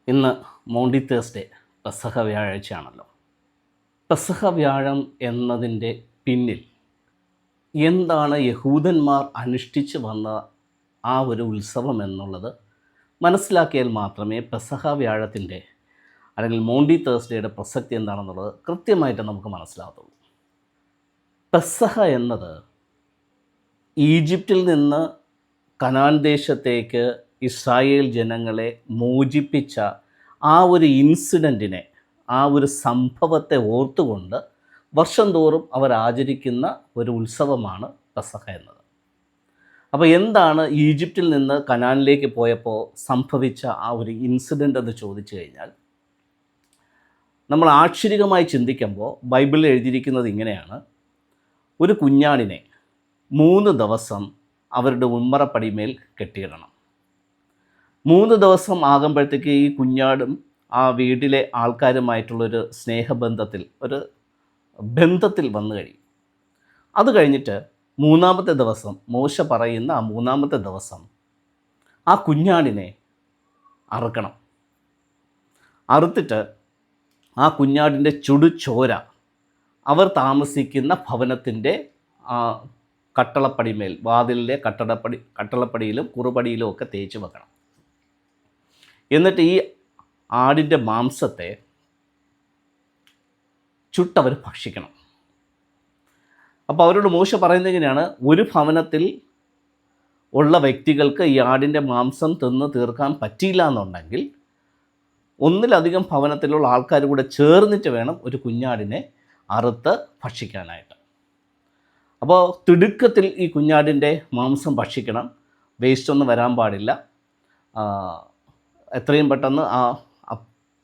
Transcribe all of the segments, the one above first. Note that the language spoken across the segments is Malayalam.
ഇന്ന് മോണ്ടി തേഴ്സ്ഡേ, പെസഹ വ്യാഴാഴ്ചയാണല്ലോ. പെസഹ വ്യാഴം എന്നതിൻ്റെ പിന്നിൽ എന്താണ് യഹൂദന്മാർ അനുഷ്ഠിച്ച് വന്ന ആ ഒരു ഉത്സവം എന്നുള്ളത് മനസ്സിലാക്കിയാൽ മാത്രമേ പെസഹ വ്യാഴത്തിൻ്റെ അല്ലെങ്കിൽ മോണ്ടി തേഴ്സ്ഡേയുടെ പ്രസക്തി എന്താണെന്നുള്ളത് കൃത്യമായിട്ട് നമുക്ക് മനസ്സിലാകത്തുള്ളൂ. പെസഹ എന്നത് ഈജിപ്തിൽ നിന്ന് കനാൻ ദേശത്തേക്ക് ഇസ്രായേൽ ജനങ്ങളെ മോചിപ്പിച്ച ആ ഒരു ഇൻസിഡൻറ്റിനെ, ആ ഒരു സംഭവത്തെ ഓർത്തുകൊണ്ട് വർഷം തോറും അവർ ആചരിക്കുന്ന ഒരു ഉത്സവമാണ് പെസഹ എന്നത്. അപ്പോൾ എന്താണ് ഈജിപ്തിൽ നിന്ന് കനാനിലേക്ക് പോയപ്പോൾ സംഭവിച്ച ആ ഒരു ഇൻസിഡൻ്റ് എന്ന് ചോദിച്ചു കഴിഞ്ഞാൽ, നമ്മൾ ആക്ഷരികമായി ചിന്തിക്കുമ്പോൾ ബൈബിളിൽ എഴുതിയിരിക്കുന്നത് ഇങ്ങനെയാണ്: ഒരു കുഞ്ഞാടിനെ 3 ദിവസം അവരുടെ ഉമ്മറപ്പടിമേൽ കെട്ടിയിടണം. 3 ദിവസം ആകുമ്പോഴത്തേക്ക് ഈ കുഞ്ഞാടും ആ വീട്ടിലെ ആൾക്കാരുമായിട്ടുള്ളൊരു സ്നേഹബന്ധത്തിൽ, ഒരു ബന്ധത്തിൽ വന്നു കഴിയും. അത് കഴിഞ്ഞിട്ട് 3-ാമത്തെ ദിവസം, മോശ പറയുന്ന ആ 3-ാമത്തെ ദിവസം ആ കുഞ്ഞാടിനെ അറുക്കണം. അറുത്തിട്ട് ആ കുഞ്ഞാടിൻ്റെ ചുടുചോര അവർ താമസിക്കുന്ന ഭവനത്തിൻ്റെ കട്ടളപ്പടിമേൽ, വാതിലിലെ കട്ടളപ്പടിയിലും കുറുപടിയിലും ഒക്കെ തേച്ച് വെക്കണം. എന്നിട്ട് ഈ ആടിൻ്റെ മാംസത്തെ ചുട്ടവർ ഭക്ഷിക്കണം. അപ്പോൾ അവരോട് മോശ പറയുന്നത് എങ്ങനെയാണ്: ഒരു ഭവനത്തിൽ ഉള്ള വ്യക്തികൾക്ക് ഈ ആടിൻ്റെ മാംസം തിന്ന് തീർക്കാൻ പറ്റിയില്ല എന്നുണ്ടെങ്കിൽ ഒന്നിലധികം ഭവനത്തിലുള്ള ആൾക്കാർ കൂടെ ചേർന്നിട്ട് വേണം ഒരു കുഞ്ഞാടിനെ അറുത്ത് ഭക്ഷിക്കാനായിട്ട്. അപ്പോൾ തിടുക്കത്തിൽ ഈ കുഞ്ഞാടിൻ്റെ മാംസം ഭക്ഷിക്കണം, വേസ്റ്റൊന്നും വരാൻ പാടില്ല. എത്രയും പെട്ടെന്ന് ആ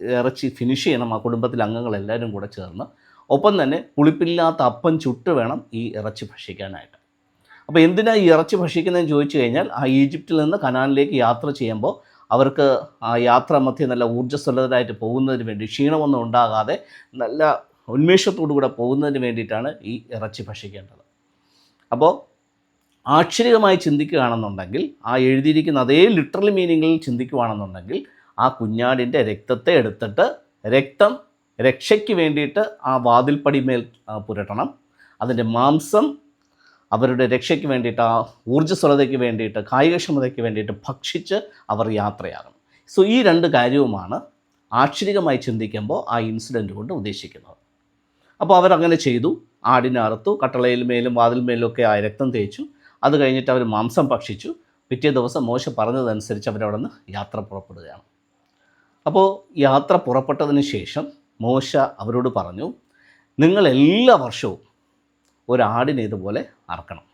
ഇറച്ചി ഫിനിഷ് ചെയ്യണം ആ കുടുംബത്തിലെ അംഗങ്ങളെല്ലാവരും കൂടെ ചേർന്ന്. ഒപ്പം തന്നെ പുളിപ്പില്ലാത്ത അപ്പം ചുട്ട് വേണം ഈ ഇറച്ചി ഭക്ഷിക്കാനായിട്ട്. അപ്പോൾ എന്തിനാണ് ഈ ഇറച്ചി ഭക്ഷിക്കുന്നതെന്ന് ചോദിച്ചു കഴിഞ്ഞാൽ, ആ ഈജിപ്തിൽ നിന്ന് കനാനിലേക്ക് യാത്ര ചെയ്യുമ്പോൾ അവർക്ക് ആ യാത്രാ മധ്യേ നല്ല ഊർജ്ജസ്വലരായിട്ട് പോകുന്നതിന് വേണ്ടി, ക്ഷീണമൊന്നും ഉണ്ടാകാതെ നല്ല ഉന്മേഷത്തോടു കൂടെ പോകുന്നതിന് വേണ്ടിയിട്ടാണ് ഈ ഇറച്ചി ഭക്ഷിക്കേണ്ടത്. അപ്പോൾ ആക്ഷരികമായി ചിന്തിക്കുകയാണെന്നുണ്ടെങ്കിൽ, ആ എഴുതിയിരിക്കുന്ന അതേ ലിറ്ററൽ മീനിങ്ങിൽ ചിന്തിക്കുകയാണെന്നുണ്ടെങ്കിൽ, ആ കുഞ്ഞാടിൻ്റെ രക്തത്തെ എടുത്തിട്ട് രക്തം രക്ഷയ്ക്ക് വേണ്ടിയിട്ട് ആ വാതിൽപ്പടിമേൽ പുരട്ടണം. അതിൻ്റെ മാംസം അവരുടെ രക്ഷയ്ക്ക് വേണ്ടിയിട്ട്, ആ ഊർജ്ജസ്വലതയ്ക്ക് വേണ്ടിയിട്ട്, കായികക്ഷമതയ്ക്ക് വേണ്ടിയിട്ട് ഭക്ഷിച്ച് അവർ യാത്രയാകണം. സോ ഈ 2 കാര്യവുമാണ് ആക്ഷരികമായി ചിന്തിക്കുമ്പോൾ ആ ഇൻസിഡൻറ്റ് കൊണ്ട് ഉദ്ദേശിക്കുന്നത്. അപ്പോൾ അവരങ്ങനെ ചെയ്തു. ആടിനെ അറുത്തു, കട്ടളയിന്മേലും വാതിൽമേലും ഒക്കെ ആ രക്തം തേച്ചു. അത് കഴിഞ്ഞിട്ട് അവർ മാംസം ഭക്ഷിച്ചു. പിറ്റേ ദിവസം മോശ പറഞ്ഞതനുസരിച്ച് അവരവിടെ നിന്ന് യാത്ര പുറപ്പെടുകയാണ്. അപ്പോൾ യാത്ര പുറപ്പെട്ടതിന് ശേഷം മോശ അവരോട് പറഞ്ഞു, നിങ്ങൾ എല്ലാ വർഷവും ഒരാടിനെ ഇതുപോലെ അറക്കണം.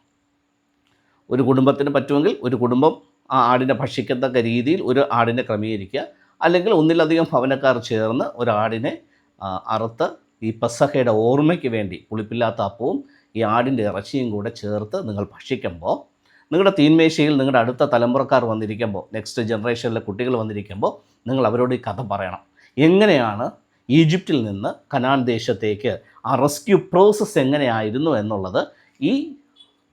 ഒരു കുടുംബത്തിന് പറ്റുമെങ്കിൽ ഒരു കുടുംബം ആ ആടിനെ ഭക്ഷിക്കത്തക്ക രീതിയിൽ ഒരു ആടിനെ ക്രമീകരിക്കുക, അല്ലെങ്കിൽ ഒന്നിലധികം ഭവനക്കാർ ചേർന്ന് ഒരാടിനെ അറുത്ത് ഈ പെസഹയുടെ ഓർമ്മയ്ക്ക് വേണ്ടി പുളിപ്പില്ലാത്ത അപ്പവും ഈ ആടിൻ്റെ ഇറച്ചിയും കൂടെ ചേർത്ത് നിങ്ങൾ ഭക്ഷിക്കുമ്പോൾ, നിങ്ങളുടെ തീന്മേശയിൽ നിങ്ങളുടെ അടുത്ത തലമുറക്കാർ വന്നിരിക്കുമ്പോൾ, നെക്സ്റ്റ് ജനറേഷനിലെ കുട്ടികൾ വന്നിരിക്കുമ്പോൾ, നിങ്ങൾ അവരോട് ഈ കഥ പറയണം. എങ്ങനെയാണ് ഈജിപ്തിൽ നിന്ന് കനാൻ ദേശത്തേക്ക് ആ റെസ്ക്യൂ പ്രോസസ്സ് എങ്ങനെയായിരുന്നു എന്നുള്ളത് ഈ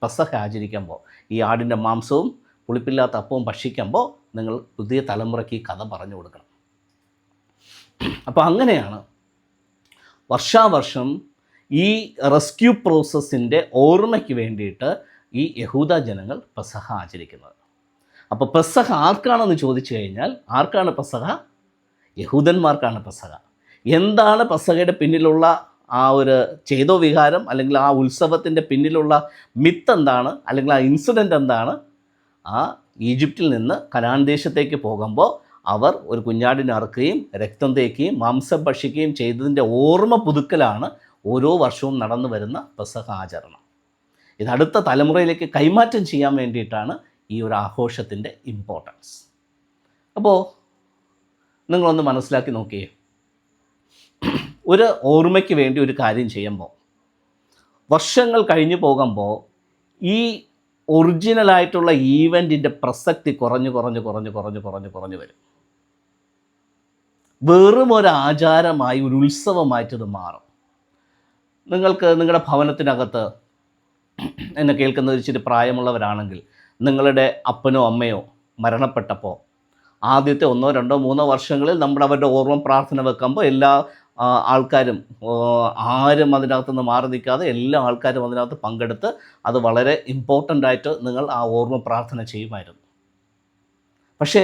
പെസഹ ആചരിക്കുമ്പോൾ, ഈ ആടിൻ്റെ മാംസവും പുളിപ്പില്ലാത്ത അപ്പവും ഭക്ഷിക്കുമ്പോൾ നിങ്ങൾ പുതിയ തലമുറയ്ക്ക് ഈ കഥ പറഞ്ഞു കൊടുക്കണം. അപ്പോൾ അങ്ങനെയാണ് വർഷാവർഷം ഈ റെസ്ക്യൂ പ്രോസസ്സിൻ്റെ ഓർമ്മയ്ക്ക് വേണ്ടിയിട്ട് ഈ യഹൂദ ജനങ്ങൾ പെസഹ ആചരിക്കുന്നത്. അപ്പോൾ പെസഹ ആർക്കാണെന്ന് ചോദിച്ചു കഴിഞ്ഞാൽ, ആർക്കാണ് പെസഹ? യഹൂദന്മാർക്കാണ് പെസഹ. എന്താണ് പെസഹയുടെ പിന്നിലുള്ള ആ ഒരു ചേതോ വികാരം, അല്ലെങ്കിൽ ആ ഉത്സവത്തിൻ്റെ പിന്നിലുള്ള മിത്ത് എന്താണ്, അല്ലെങ്കിൽ ആ ഇൻസിഡൻ്റ് എന്താണ്? ആ ഈജിപ്തിൽ നിന്ന് കനാൻ ദേശത്തേക്ക് പോകുമ്പോൾ അവർ ഒരു കുഞ്ഞാടിനെ അറുക്കുകയും രക്തം തേക്കുകയും മാംസം ഭക്ഷിക്കുകയും ചെയ്തതിൻ്റെ ഓർമ്മ പുതുക്കലാണ് ഓരോ വർഷവും നടന്നു വരുന്ന പെസഹ ആചരണം. ഇത് അടുത്ത തലമുറയിലേക്ക് കൈമാറ്റം ചെയ്യാൻ വേണ്ടിയിട്ടാണ് ഈ ഒരു ആഘോഷത്തിൻ്റെ ഇമ്പോർട്ടൻസ്. അപ്പോൾ നിങ്ങളൊന്ന് മനസ്സിലാക്കി നോക്കിയേ, ഒരു ഓർമ്മയ്ക്ക് വേണ്ടി ഒരു കാര്യം ചെയ്യുമ്പോൾ വർഷങ്ങൾ കഴിഞ്ഞു പോകുമ്പോൾ ഈ ഒറിജിനലായിട്ടുള്ള ഈവൻറ്റിൻ്റെ പ്രസക്തി കുറഞ്ഞു വരും. വെറും ഒരു ആചാരമായി, ഒരു ഉത്സവമായിട്ടത് മാറും. നിങ്ങൾക്ക് നിങ്ങളുടെ ഭവനത്തിനകത്ത്, എന്നെ കേൾക്കുന്ന ഇച്ചിരി പ്രായമുള്ളവരാണെങ്കിൽ, നിങ്ങളുടെ അപ്പനോ അമ്മയോ മരണപ്പെട്ടപ്പോൾ ആദ്യത്തെ 1, 2, 3 വർഷങ്ങളിൽ അവരുടെ ഓർമ്മ പ്രാർത്ഥന വെക്കുമ്പോൾ എല്ലാ ആൾക്കാരും, ആരും അതിനകത്ത് നിന്ന് മാറി നിൽക്കാതെ എല്ലാ ആൾക്കാരും അതിനകത്ത് പങ്കെടുത്ത് അത് വളരെ ഇമ്പോർട്ടൻ്റ് ആയിട്ട് നിങ്ങൾ ആ ഓർമ്മ പ്രാർത്ഥന ചെയ്യുമായിരുന്നു. പക്ഷേ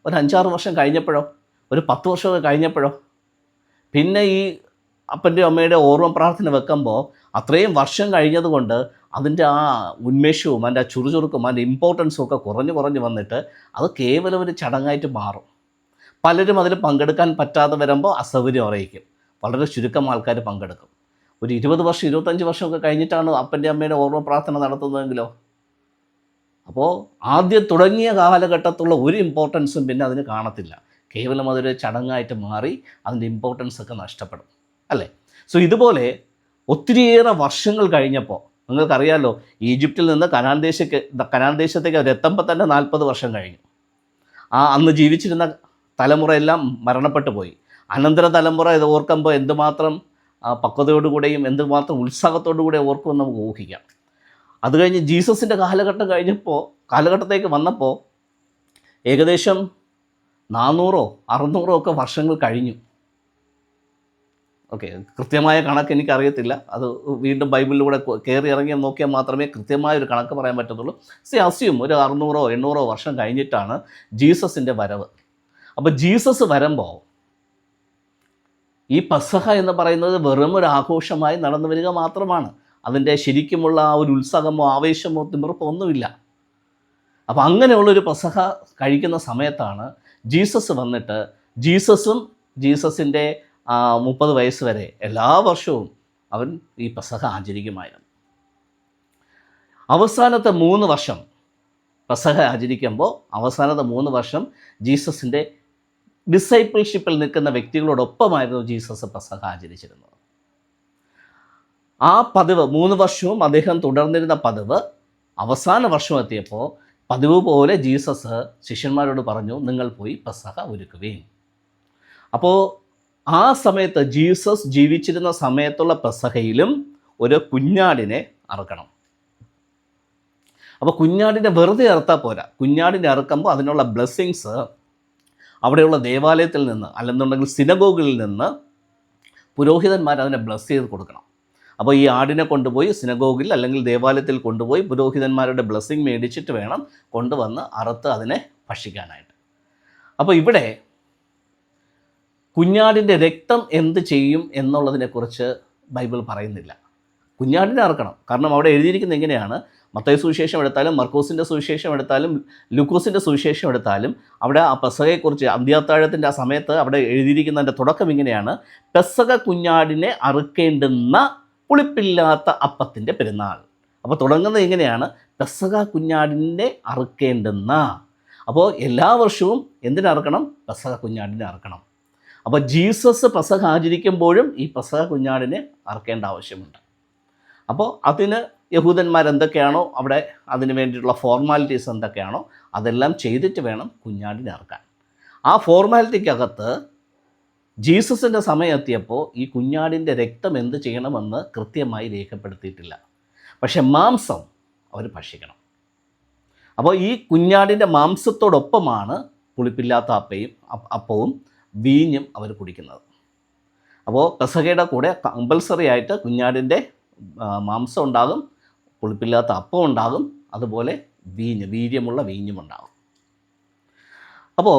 ഒരു 5-6 വർഷം കഴിഞ്ഞപ്പോഴോ, ഒരു 10 വർഷമൊക്കെ കഴിഞ്ഞപ്പോഴോ, പിന്നെ ഈ അപ്പൻ്റെയും അമ്മയുടെ ഓർമ്മ പ്രാർത്ഥന വെക്കുമ്പോൾ അത്രയും വർഷം കഴിഞ്ഞതുകൊണ്ട് അതിൻ്റെ ആ ഉന്മേഷവും അതിൻ്റെ ആ ചുറുചുറുക്കും അതിൻ്റെ ഇമ്പോർട്ടൻസും ഒക്കെ കുറഞ്ഞു വന്നിട്ട് അത് കേവലം ഒരു ചടങ്ങായിട്ട് മാറും. പലരും അതിൽ പങ്കെടുക്കാൻ പറ്റാതെ വരുമ്പോൾ അസൗകര്യം അറിയിക്കും. വളരെ ചുരുക്കം ആൾക്കാർ പങ്കെടുക്കും. ഒരു 20 വർഷം 25 വർഷമൊക്കെ കഴിഞ്ഞിട്ടാണ് അപ്പൻ്റെ അമ്മയുടെ ഓർമ്മ പ്രാർത്ഥന നടത്തുന്നതെങ്കിലോ. അപ്പോൾ ആദ്യം തുടങ്ങിയ കാലഘട്ടത്തുള്ള ഒരു ഇമ്പോർട്ടൻസും പിന്നെ അതിന് കാണത്തില്ല. കേവലം അതൊരു ചടങ്ങായിട്ട് മാറി അതിൻ്റെ ഇമ്പോർട്ടൻസ് ഒക്കെ നഷ്ടപ്പെടും, അല്ലേ? സോ ഇതുപോലെ ഒത്തിരിയേറെ വർഷങ്ങൾ കഴിഞ്ഞപ്പോൾ, നിങ്ങൾക്കറിയാമല്ലോ, ഈജിപ്തിൽ നിന്ന് കനാൻ ദേശത്തേക്ക് അവരെത്തുമ്പോൾ തന്നെ 40 വർഷം കഴിഞ്ഞു. അന്ന് ജീവിച്ചിരുന്ന തലമുറയെല്ലാം മരണപ്പെട്ടു പോയി. അനന്തര തലമുറ ഇത് ഓർക്കുമ്പോൾ എന്തുമാത്രം പക്വതയോടുകൂടെയും എന്തുമാത്രം ഉത്സാഹത്തോടുകൂടെ ഓർക്കുമെന്ന് നമുക്ക് ഊഹിക്കാം. അത് കഴിഞ്ഞ് ജീസസിൻ്റെ കാലഘട്ടത്തേക്ക് വന്നപ്പോൾ ഏകദേശം 400-600 ഒക്കെ വർഷങ്ങൾ കഴിഞ്ഞു. ഓക്കെ, കൃത്യമായ കണക്ക് എനിക്കറിയത്തില്ല. അത് വീണ്ടും ബൈബിളിലൂടെ കയറി ഇറങ്ങി നോക്കിയാൽ മാത്രമേ കൃത്യമായൊരു കണക്ക് പറയാൻ പറ്റത്തുള്ളൂ. അസ്യൂം ഒരു 600-800 വർഷം കഴിഞ്ഞിട്ടാണ് ജീസസിൻ്റെ വരവ്. അപ്പോൾ ജീസസ് വരുമ്പോൾ ഈ പെസഹ എന്ന് പറയുന്നത് വെറും ഒരു ആഘോഷമായി നടന്നു വരിക മാത്രമാണ്. അതിൻ്റെ ശരിക്കുമുള്ള ആ ഒരു ഉത്സാഹമോ ആവേശമോ തിമിർപ്പോ ഒന്നുമില്ല. അപ്പോൾ അങ്ങനെയുള്ളൊരു പെസഹ കഴിക്കുന്ന സമയത്താണ് ജീസസ് വന്നിട്ട് ജീസസിൻ്റെ 30 വയസ്സ് വരെ എല്ലാ വർഷവും അവൻ ഈ പെസഹ ആചരിക്കുമായിരുന്നു. അവസാനത്തെ 3 വർഷം പെസഹ ആചരിക്കുമ്പോൾ അവസാനത്തെ 3 വർഷം ജീസസിൻ്റെ ഡിസൈപ്പിൾഷിപ്പിൽ നിൽക്കുന്ന വ്യക്തികളോടൊപ്പമായിരുന്നു ജീസസ് പെസഹ ആചരിച്ചിരുന്നത്. ആ പതിവ് 3 വർഷവും അദ്ദേഹം തുടർന്നിരുന്ന പതിവ് അവസാന വർഷം എത്തിയപ്പോൾ പതിവ് പോലെ ജീസസ് ശിഷ്യന്മാരോട് പറഞ്ഞു, നിങ്ങൾ പോയി പെസഹ ഒരുക്കുവീൻ. അപ്പോൾ ആ സമയത്ത് ജീസസ് ജീവിച്ചിരുന്ന സമയത്തുള്ള പെസഹയിലും ഒരു കുഞ്ഞാടിനെ അറുക്കണം. അപ്പോൾ കുഞ്ഞാടിനെ വെറുതെ അറുത്താൽ പോരാ. കുഞ്ഞാടിനെ അറുക്കുമ്പോൾ അതിനുള്ള ബ്ലെസ്സിങ്സ് അവിടെയുള്ള ദേവാലയത്തിൽ നിന്ന്, അല്ലെന്നുണ്ടെങ്കിൽ സിനഗോഗിൽ നിന്ന് പുരോഹിതന്മാർ അതിനെ ബ്ലെസ് ചെയ്ത് കൊടുക്കണം. അപ്പോൾ ഈ ആടിനെ കൊണ്ടുപോയി സിനഗോഗിൽ അല്ലെങ്കിൽ ദേവാലയത്തിൽ കൊണ്ടുപോയി പുരോഹിതന്മാരുടെ ബ്ലെസ്സിങ് മേടിച്ചിട്ട് വേണം കൊണ്ടുവന്ന് അറുത്ത് അതിനെ ഭക്ഷിക്കാനായിട്ട്. അപ്പോൾ ഇവിടെ കുഞ്ഞാടിൻ്റെ രക്തം എന്ത് ചെയ്യും എന്നുള്ളതിനെക്കുറിച്ച് ബൈബിൾ പറയുന്നില്ല. കുഞ്ഞാടിനെ അറുക്കണം. കാരണം അവിടെ എഴുതിയിരിക്കുന്നത് എങ്ങനെയാണ്, മത്തായി സുവിശേഷം എടുത്താലും മർക്കോസിൻ്റെ സുവിശേഷം എടുത്താലും ലൂക്കോസിൻ്റെ സുവിശേഷം എടുത്താലും അവിടെ ആ പെസഹയെക്കുറിച്ച് അന്ത്യാത്താഴത്തിൻ്റെ ആ സമയത്ത് അവിടെ എഴുതിയിരിക്കുന്നതിൻ്റെ തുടക്കം ഇങ്ങനെയാണ്, പെസഹ കുഞ്ഞാടിനെ അറുക്കേണ്ടുന്ന പുളിപ്പില്ലാത്ത അപ്പത്തിൻ്റെ പെരുന്നാൾ. അപ്പോൾ തുടങ്ങുന്നത് ഇങ്ങനെയാണ്, പെസഹ കുഞ്ഞാടിനെ അറുക്കേണ്ടുന്ന. അപ്പോൾ എല്ലാ വർഷവും എന്തിനറുക്കണം? പെസഹ കുഞ്ഞാടിനെ അറുക്കണം. അപ്പോൾ ജീസസ് പെസഹ ആചരിക്കുമ്പോഴും ഈ പെസഹ കുഞ്ഞാടിനെ അറുക്കേണ്ട ആവശ്യമുണ്ട്. അപ്പോൾ അതിന് യഹൂദന്മാരെന്തൊക്കെയാണോ അവിടെ അതിന് വേണ്ടിയിട്ടുള്ള ഫോർമാലിറ്റീസ് എന്തൊക്കെയാണോ അതെല്ലാം ചെയ്തിട്ട് വേണം കുഞ്ഞാടിനെ അറുക്കാൻ. ആ ഫോർമാലിറ്റിക്കകത്ത് ജീസസിൻ്റെ സമയം എത്തിയപ്പോൾ ഈ കുഞ്ഞാടിൻ്റെ രക്തം എന്ത് ചെയ്യണമെന്ന് കൃത്യമായി രേഖപ്പെടുത്തിയിട്ടില്ല. പക്ഷെ മാംസം അവർ ഭക്ഷിക്കണം. അപ്പോൾ ഈ കുഞ്ഞാടിൻ്റെ മാംസത്തോടൊപ്പമാണ് പുളിപ്പില്ലാത്ത അപ്പവും വീഞ്ഞും അവർ കുടിക്കുന്നത്. അപ്പോൾ പെസഹയുടെ കൂടെ കമ്പൽസറി ആയിട്ട് കുഞ്ഞാടിൻ്റെ മാംസം ഉണ്ടാകും, പുളിപ്പില്ലാത്ത അപ്പം ഉണ്ടാകും, അതുപോലെ വീര്യമുള്ള വീഞ്ഞും ഉണ്ടാകും. അപ്പോൾ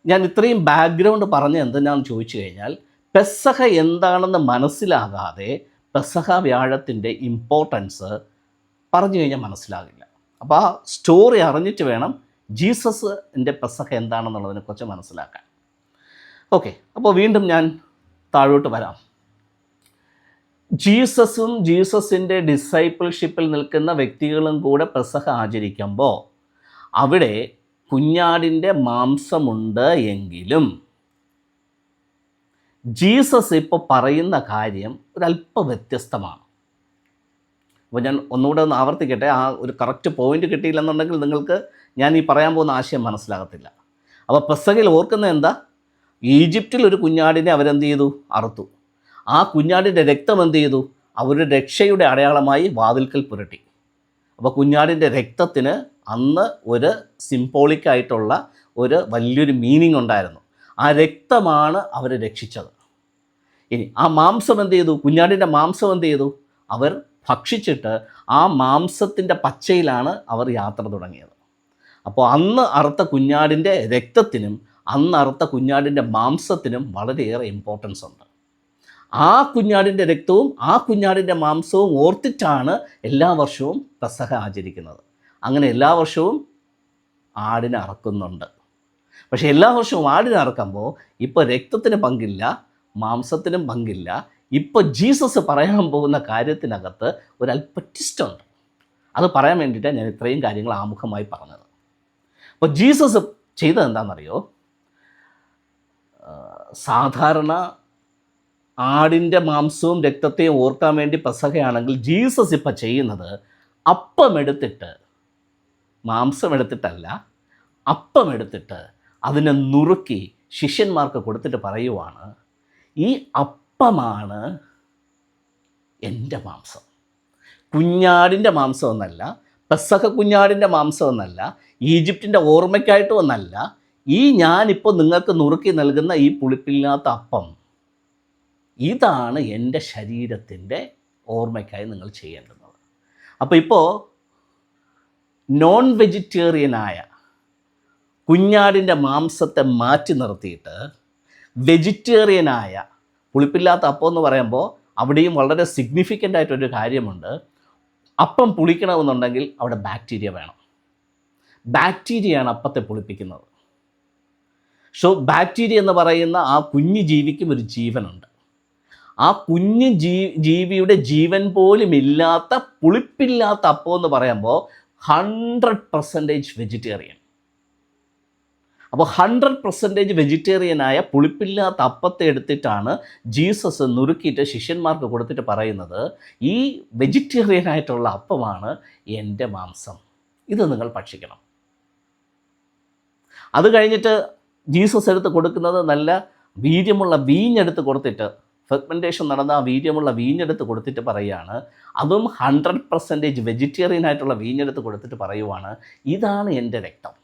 ഞാൻ ഇത്രയും ബാക്ക്ഗ്രൗണ്ട് പറഞ്ഞ എന്തിനാണെന്ന് ചോദിച്ചു കഴിഞ്ഞാൽ, പെസഹ എന്താണെന്ന് മനസ്സിലാകാതെ പെസഹ വ്യാഴത്തിൻ്റെ ഇമ്പോർട്ടൻസ് പറഞ്ഞു കഴിഞ്ഞാൽ മനസ്സിലാകില്ല. അപ്പോൾ ആ സ്റ്റോറി അറിഞ്ഞിട്ട് വേണം ജീസസിൻ്റെ പെസഹ എന്താണെന്നുള്ളതിനെക്കുറിച്ച് മനസ്സിലാക്കാൻ. ഓക്കെ, അപ്പോൾ വീണ്ടും ഞാൻ താഴോട്ട് വരാം. ജീസസിൻ്റെ ഡിസൈപ്പിൾഷിപ്പിൽ നിൽക്കുന്ന വ്യക്തികളും കൂടെ പെസഹ ആചരിക്കുമ്പോൾ അവിടെ കുഞ്ഞാടിൻ്റെ മാംസമുണ്ട് എങ്കിലും ജീസസ് ഇപ്പോൾ പറയുന്ന കാര്യം ഒരല്പം വ്യത്യസ്തമാണ്. അപ്പോൾ ഞാൻ ഒന്നുകൂടെ ഒന്ന് ആവർത്തിക്കട്ടെ. ആ ഒരു കറക്റ്റ് പോയിന്റ് കിട്ടിയില്ലെന്നുണ്ടെങ്കിൽ നിങ്ങൾക്ക് ഞാൻ ഈ പറയാൻ പോകുന്ന ആശയം മനസ്സിലാകത്തില്ല. അപ്പോൾ പെസഹയിൽ ഓർക്കുന്നത് എന്താ? ഈജിപ്തിൽ ഒരു കുഞ്ഞാടിനെ അവരെന്ത് ചെയ്തു? അറുത്തു. ആ കുഞ്ഞാടിൻ്റെ രക്തം എന്ത് ചെയ്തു? അവരുടെ രക്ഷയുടെ അടയാളമായി വാതിൽക്കൽ പുരട്ടി. അപ്പോൾ കുഞ്ഞാടിൻ്റെ രക്തത്തിന് അന്ന് ഒരു സിംബോളിക്കായിട്ടുള്ള ഒരു വലിയൊരു മീനിങ് ഉണ്ടായിരുന്നു. ആ രക്തമാണ് അവരെ രക്ഷിച്ചത്. ഇനി ആ മാംസം എന്ത് ചെയ്തു? കുഞ്ഞാടിൻ്റെ മാംസം എന്ത് ചെയ്തു? അവർ ഭക്ഷിച്ചിട്ട് ആ മാംസത്തിൻ്റെ പച്ചയിലാണ് അവർ യാത്ര തുടങ്ങിയത്. അപ്പോൾ അന്ന് അറുത്ത കുഞ്ഞാടിൻ്റെ രക്തത്തിനും അന്ന് അറുത്ത കുഞ്ഞാടിൻ്റെ മാംസത്തിനും വളരെയേറെ ഇമ്പോർട്ടൻസ് ഉണ്ട്. ആ കുഞ്ഞാടിൻ്റെ രക്തവും ആ കുഞ്ഞാടിൻ്റെ മാംസവും ഓർത്തിട്ടാണ് എല്ലാ വർഷവും പെസഹ ആചരിക്കുന്നത്. അങ്ങനെ എല്ലാ വർഷവും ആടിനെ അറക്കുന്നുണ്ട്. പക്ഷേ എല്ലാ വർഷവും ആടിനെ അറക്കുമ്പോൾ ഇപ്പോൾ രക്തത്തിന് പങ്കില്ല, മാംസത്തിനും പങ്കില്ല. ഇപ്പോൾ ജീസസ് പറയാൻ പോകുന്ന കാര്യത്തിനകത്ത് ഒരല്പ ട്വിസ്റ്റുണ്ട്. അത് പറയാൻ വേണ്ടിയിട്ടാണ് ഞാൻ ഇത്രയും കാര്യങ്ങൾ ആമുഖമായി പറഞ്ഞത്. അപ്പോൾ ജീസസ് ചെയ്തത് എന്താണെന്നറിയോ? സാധാരണ ആടിൻ്റെ മാംസവും രക്തത്തെയും ഓർക്കാൻ വേണ്ടി പെസഹയാണെങ്കിൽ ജീസസ് ഇപ്പം ചെയ്യുന്നത് അപ്പം എടുത്തിട്ട്, മാംസം എടുത്തിട്ടല്ല, അപ്പം എടുത്തിട്ട് അതിനെ നുറുക്കി ശിഷ്യന്മാർക്ക് കൊടുത്തിട്ട് പറയുവാണ്, ഈ അപ്പമാണ് എൻ്റെ മാംസം. കുഞ്ഞാടിൻ്റെ മാംസമൊന്നല്ല, പെസഹ കുഞ്ഞാടിൻ്റെ മാംസമൊന്നല്ല, ഈജിപ്തിൻ്റെ ഓർമ്മയ്ക്കായിട്ടും ഒന്നല്ല, ഈ ഞാനിപ്പോൾ നിങ്ങൾക്ക് നുറുക്കി നൽകുന്ന ഈ പുളിപ്പില്ലാത്ത അപ്പം, ഇതാണ് എൻ്റെ ശരീരത്തിൻ്റെ ഓർമ്മയ്ക്കായി നിങ്ങൾ ചെയ്യേണ്ടുന്നത്. അപ്പോൾ ഇപ്പോൾ നോൺ വെജിറ്റേറിയനായ കുഞ്ഞാടിൻ്റെ മാംസത്തെ മാറ്റി നിർത്തിയിട്ട് വെജിറ്റേറിയനായ പുളിപ്പില്ലാത്ത അപ്പം എന്ന് പറയുമ്പോൾ അവിടെയും വളരെ സിഗ്നിഫിക്കൻ്റ് ആയിട്ടൊരു കാര്യമുണ്ട്. അപ്പം പുളിക്കണമെന്നുണ്ടെങ്കിൽ അവിടെ ബാക്ടീരിയ വേണം. ബാക്ടീരിയയാണ് അപ്പത്തെ പുളിപ്പിക്കുന്നത്. സോ ബാക്ടീരിയ എന്ന് പറയുന്ന ആ കുഞ്ഞു ജീവിക്കും ഒരു ജീവനുണ്ട്. ആ കുഞ്ഞു ജീവിയുടെ ജീവൻ പോലും ഇല്ലാത്ത പുളിപ്പില്ലാത്ത അപ്പം എന്ന് പറയുമ്പോൾ 100% വെജിറ്റേറിയൻ. അപ്പോൾ 100% വെജിറ്റേറിയനായ പുളിപ്പില്ലാത്ത അപ്പത്തെ എടുത്തിട്ടാണ് ജീസസ് നുറുക്കിയിട്ട് ശിഷ്യന്മാർക്ക് കൊടുത്തിട്ട് പറയുന്നത്, ഈ വെജിറ്റേറിയനായിട്ടുള്ള അപ്പമാണ് എൻ്റെ മാംസം, ഇത് നിങ്ങൾ ഭക്ഷിക്കണം. അത് കഴിഞ്ഞിട്ട് ജീസസ് എടുത്ത് കൊടുക്കുന്നത് നല്ല വീര്യമുള്ള വീഞ്ഞെടുത്ത് കൊടുത്തിട്ട്, ഫെർമെൻറ്റേഷൻ നടന്ന ആ വീര്യമുള്ള വീഞ്ഞെടുത്ത് കൊടുത്തിട്ട് പറയുകയാണ്, അതും 100% വെജിറ്റേറിയൻ ആയിട്ടുള്ള വീഞ്ഞെടുത്ത് കൊടുത്തിട്ട് പറയുവാണ്, ഇതാണ് എൻ്റെ രക്തം.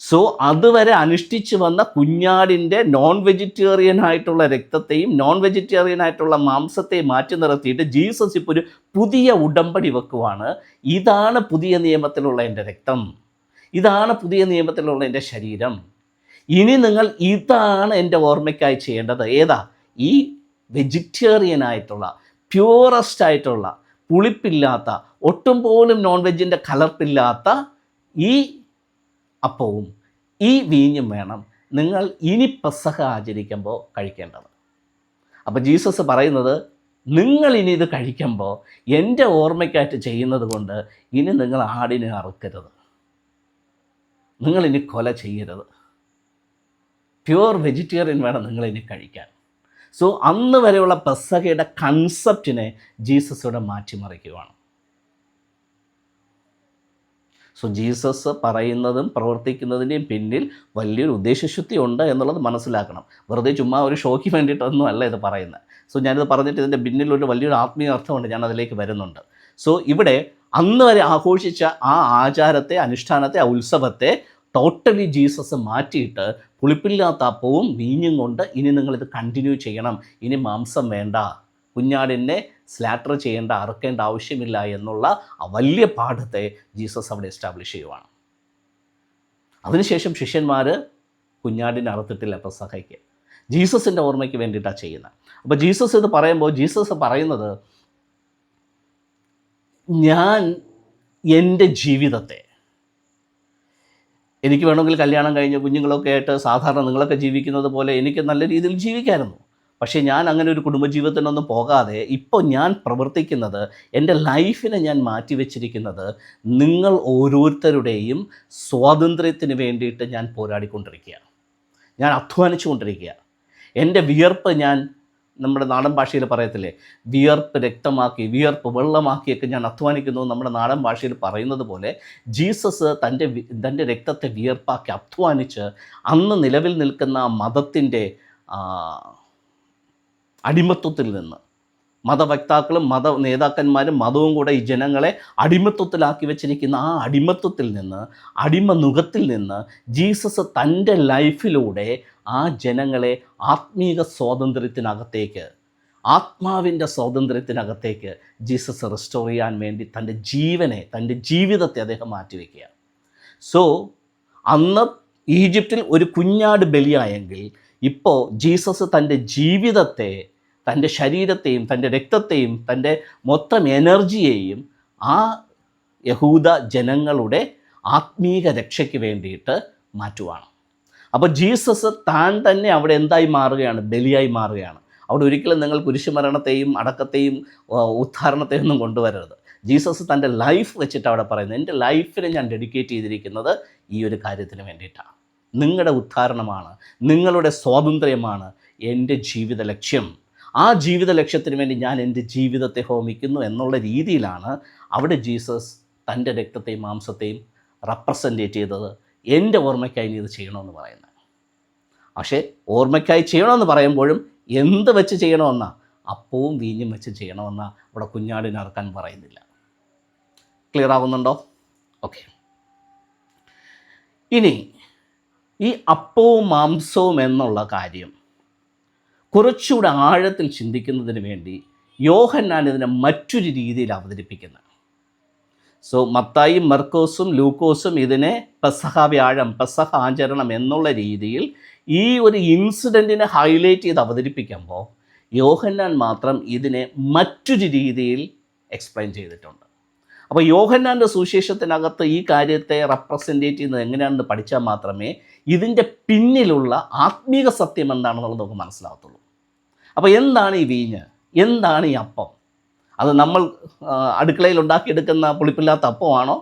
സോ അതുവരെ അനുഷ്ഠിച്ച് വന്ന കുഞ്ഞാടിൻ്റെ നോൺ വെജിറ്റേറിയൻ ആയിട്ടുള്ള രക്തത്തെയും നോൺ വെജിറ്റേറിയൻ ആയിട്ടുള്ള മാംസത്തെയും മാറ്റി നിർത്തിയിട്ട് ജീസസ് ഇപ്പോൾ ഒരു പുതിയ ഉടമ്പടി വെക്കുവാണ്. ഇതാണ് പുതിയ നിയമത്തിലുള്ള എൻ്റെ രക്തം, ഇതാണ് പുതിയ നിയമത്തിലുള്ള എൻ്റെ ശരീരം. ഇനി നിങ്ങൾ ഇതാണ് എൻ്റെ ഓർമ്മയ്ക്കായി ചെയ്യേണ്ടത്. ഏതാ? ഈ വെജിറ്റേറിയൻ ആയിട്ടുള്ള, പ്യൂറസ്റ്റ് ആയിട്ടുള്ള, പുളിപ്പില്ലാത്ത, ഒട്ടും പോലും നോൺ വെജിൻ്റെ കലർപ്പില്ലാത്ത ഈ അപ്പവും ഈ വീഞ്ഞും വേണം നിങ്ങൾ ഇനി പെസഹ ആചരിക്കുമ്പോൾ കഴിക്കേണ്ടത്. അപ്പോൾ ജീസസ് പറയുന്നത്, നിങ്ങൾ ഇനി ഇത് കഴിക്കുമ്പോൾ എൻ്റെ ഓർമ്മയ്ക്കായിട്ട് ചെയ്യുന്നത് കൊണ്ട് ഇനി നിങ്ങൾ ആടിനെ അറുക്കരുത്, നിങ്ങളിനി കൊല ചെയ്യരുത്, പ്യുവർ വെജിറ്റേറിയൻ വേണം നിങ്ങളിനി കഴിക്കാൻ. സോ അന്ന് വരെയുള്ള പെസഹയുടെ കൺസെപ്റ്റിനെ ജീസസ് ഇവിടെ മാറ്റിമറിക്കുകയാണ്. സോ ജീസസ് പറയുന്നതും പ്രവർത്തിക്കുന്നതിൻ്റെയും പിന്നിൽ വലിയൊരു ഉദ്ദേശശുദ്ധി ഉണ്ട് എന്നുള്ളത് മനസ്സിലാക്കണം. വെറുതെ ചുമ്മാ ഒരു ഷോയ്ക്ക് വേണ്ടിയിട്ടൊന്നും അല്ല ഇത് പറയുന്നത്. സോ ഞാനിത് പറഞ്ഞിട്ട് ഇതിൻ്റെ പിന്നിലൊരു വലിയൊരു ആത്മീയ അർത്ഥമുണ്ട്, ഞാൻ അതിലേക്ക് വരുന്നുണ്ട്. സോ ഇവിടെ അന്ന് വരെ ആഘോഷിച്ച ആ ആചാരത്തെ, അനുഷ്ഠാനത്തെ, ആ ഉത്സവത്തെ ടോട്ടലി ജീസസ് മാറ്റിയിട്ട് പുളിപ്പില്ലാത്ത അപ്പവും വീഞ്ഞും കൊണ്ട് ഇനി നിങ്ങളിത് കണ്ടിന്യൂ ചെയ്യണം, ഇനി മാംസം വേണ്ട, കുഞ്ഞാടിനെ സ്ലാറ്റർ ചെയ്യേണ്ട, അറുക്കേണ്ട ആവശ്യമില്ല എന്നുള്ള ആ വലിയ പാഠത്തെ ജീസസ് അവിടെ എസ്റ്റാബ്ലിഷ് ചെയ്യുവാണ്. അതിനുശേഷം ശിഷ്യന്മാർ കുഞ്ഞാടിനെ അറുത്തിട്ടില്ല പെസഹയ്ക്ക്, ജീസസിൻ്റെ ഓർമ്മയ്ക്ക് വേണ്ടിയിട്ടാണ് ചെയ്യുന്നത്. അപ്പോൾ ജീസസ് ഇത് പറയുമ്പോൾ ജീസസ് പറയുന്നത്, ഞാൻ എൻ്റെ ജീവിതത്തെ, എനിക്ക് വേണമെങ്കിൽ കല്യാണം കഴിഞ്ഞ് കുഞ്ഞുങ്ങളൊക്കെ ആയിട്ട് സാധാരണ നിങ്ങളൊക്കെ ജീവിക്കുന്നത് പോലെ എനിക്ക് നല്ല രീതിയിൽ ജീവിക്കാമായിരുന്നു. പക്ഷേ ഞാൻ അങ്ങനെ ഒരു കുടുംബജീവിതത്തിനൊന്നും പോകാതെ ഇപ്പോൾ ഞാൻ പ്രവർത്തിക്കുന്നത്, എൻ്റെ ലൈഫിനെ ഞാൻ മാറ്റിവെച്ചിരിക്കുന്നത് നിങ്ങൾ ഓരോരുത്തരുടെയും സ്വാതന്ത്ര്യത്തിന് വേണ്ടിയിട്ട് ഞാൻ പോരാടിക്കൊണ്ടിരിക്കുകയാണ്, ഞാൻ അധ്വാനിച്ചുകൊണ്ടിരിക്കുക. എൻ്റെ വിയർപ്പ്, ഞാൻ നമ്മുടെ നാടൻ ഭാഷയിൽ പറയത്തില്ലേ, വിയർപ്പ് രക്തമാക്കി, വിയർപ്പ് വെള്ളമാക്കിയൊക്കെ ഞാൻ അധ്വാനിക്കുന്നു, നമ്മുടെ നാടൻ ഭാഷയിൽ പറയുന്നത് പോലെ ജീസസ് തൻ്റെ രക്തത്തെ വിയർപ്പാക്കി അധ്വാനിച്ച് അന്ന് നിലവിൽ നിൽക്കുന്ന മതത്തിൻ്റെ അടിമത്വത്തിൽ നിന്ന്, മതവക്താക്കളും മത നേതാക്കന്മാരും മതവും കൂടെ ഈ ജനങ്ങളെ അടിമത്വത്തിലാക്കി വെച്ചിരിക്കുന്ന ആ അടിമത്വത്തിൽ നിന്ന്, അടിമനുഖത്തിൽ നിന്ന് ജീസസ് തൻ്റെ ലൈഫിലൂടെ ആ ജനങ്ങളെ ആത്മീക സ്വാതന്ത്ര്യത്തിനകത്തേക്ക്, ആത്മാവിൻ്റെ സ്വാതന്ത്ര്യത്തിനകത്തേക്ക് ജീസസ് റെസ്റ്റോർ ചെയ്യാൻ വേണ്ടി തൻ്റെ ജീവനെ, തൻ്റെ ജീവിതത്തെ അദ്ദേഹം മാറ്റിവെക്കുക. സോ അന്ന് ഈജിപ്തിൽ ഒരു കുഞ്ഞാട് ബലിയായെങ്കിൽ ഇപ്പോൾ ജീസസ് തൻ്റെ ജീവിതത്തെ, തൻ്റെ ശരീരത്തെയും തൻ്റെ രക്തത്തെയും തൻ്റെ മൊത്തം എനർജിയെയും ആ യഹൂദ ജനങ്ങളുടെ ആത്മീക രക്ഷയ്ക്ക് വേണ്ടിയിട്ട് മാറ്റുവാണ്. അപ്പോൾ ജീസസ് താൻ തന്നെ അവിടെ എന്തായി മാറുകയാണ്? ബലിയായി മാറുകയാണ്. അവിടെ ഒരിക്കലും നിങ്ങൾ കുരിശുമരണത്തെയും അടക്കത്തെയും ഉദ്ധാരണത്തെയും ഒന്നും കൊണ്ടുവരരുത്. ജീസസ് തൻ്റെ ലൈഫ് വെച്ചിട്ട് അവിടെ പറയുന്നത്, എൻ്റെ ലൈഫിനെ ഞാൻ ഡെഡിക്കേറ്റ് ചെയ്തിരിക്കുന്നത് ഈ ഒരു കാര്യത്തിന് വേണ്ടിയിട്ടാണ്. നിങ്ങളുടെ ഉദ്ധാരണമാണ്, നിങ്ങളുടെ സ്വാതന്ത്ര്യമാണ് എൻ്റെ ജീവിത ലക്ഷ്യം. ആ ജീവിത ലക്ഷ്യത്തിന് വേണ്ടി ഞാൻ എൻ്റെ ജീവിതത്തെ ഹോമിക്കുന്നു എന്നുള്ള രീതിയിലാണ് അവിടെ ജീസസ് തൻ്റെ രക്തത്തെയും മാംസത്തെയും റെപ്രസെൻറ്റേറ്റ് ചെയ്തത്. എൻ്റെ ഓർമ്മയ്ക്കായി നീ ഇത് ചെയ്യണമെന്ന് പറയുന്നത്. പക്ഷേ ഓർമ്മയ്ക്കായി ചെയ്യണമെന്ന് പറയുമ്പോഴും എന്ത് വെച്ച് ചെയ്യണമെന്നാ? അപ്പവും വീഞ്ഞും വെച്ച് ചെയ്യണമെന്നാ അവിടെ കുഞ്ഞാടിനെ അറക്കാൻ പറയുന്നില്ല. ക്ലിയർ ആവുന്നുണ്ടോ? ഓക്കെ. ഇനി ഈ അപ്പവും മാംസവും എന്നുള്ള കാര്യം കുറച്ചുകൂടെ ആഴത്തിൽ ചിന്തിക്കുന്നതിന് വേണ്ടി യോഹന്നാൻ ഇതിനെ മറ്റൊരു രീതിയിൽ അവതരിപ്പിക്കുന്നത്. സോ മത്തായിയും മർക്കോസും ലൂക്കോസും ഇതിനെ പെസഹ വ്യാഴം, പെസഹ ആചരണം എന്നുള്ള രീതിയിൽ ഈ ഒരു ഇൻസിഡൻറ്റിനെ ഹൈലൈറ്റ് ചെയ്ത് അവതരിപ്പിക്കുമ്പോൾ യോഹന്നാൻ മാത്രം ഇതിനെ മറ്റൊരു രീതിയിൽ എക്സ്പ്ലെയിൻ ചെയ്തിട്ടുണ്ട്. അപ്പോൾ യോഹന്നാൻ്റെ സുവിശേഷത്തിനകത്ത് ഈ കാര്യത്തെ റെപ്രസെൻറ്റേറ്റ് ചെയ്യുന്നത് എങ്ങനെയാണെന്ന് പഠിച്ചാൽ മാത്രമേ ഇതിൻ്റെ പിന്നിലുള്ള ആത്മീക സത്യം എന്താണെന്നുള്ളത് നമുക്ക് മനസ്സിലാകത്തുള്ളൂ. അപ്പോൾ എന്താണ് ഈ വീഞ്ഞ്? എന്താണ് ഈ അപ്പം? അത് നമ്മൾ അടുക്കളയിൽ ഉണ്ടാക്കിയെടുക്കുന്ന പുളിപ്പില്ലാത്ത അപ്പമാണോ?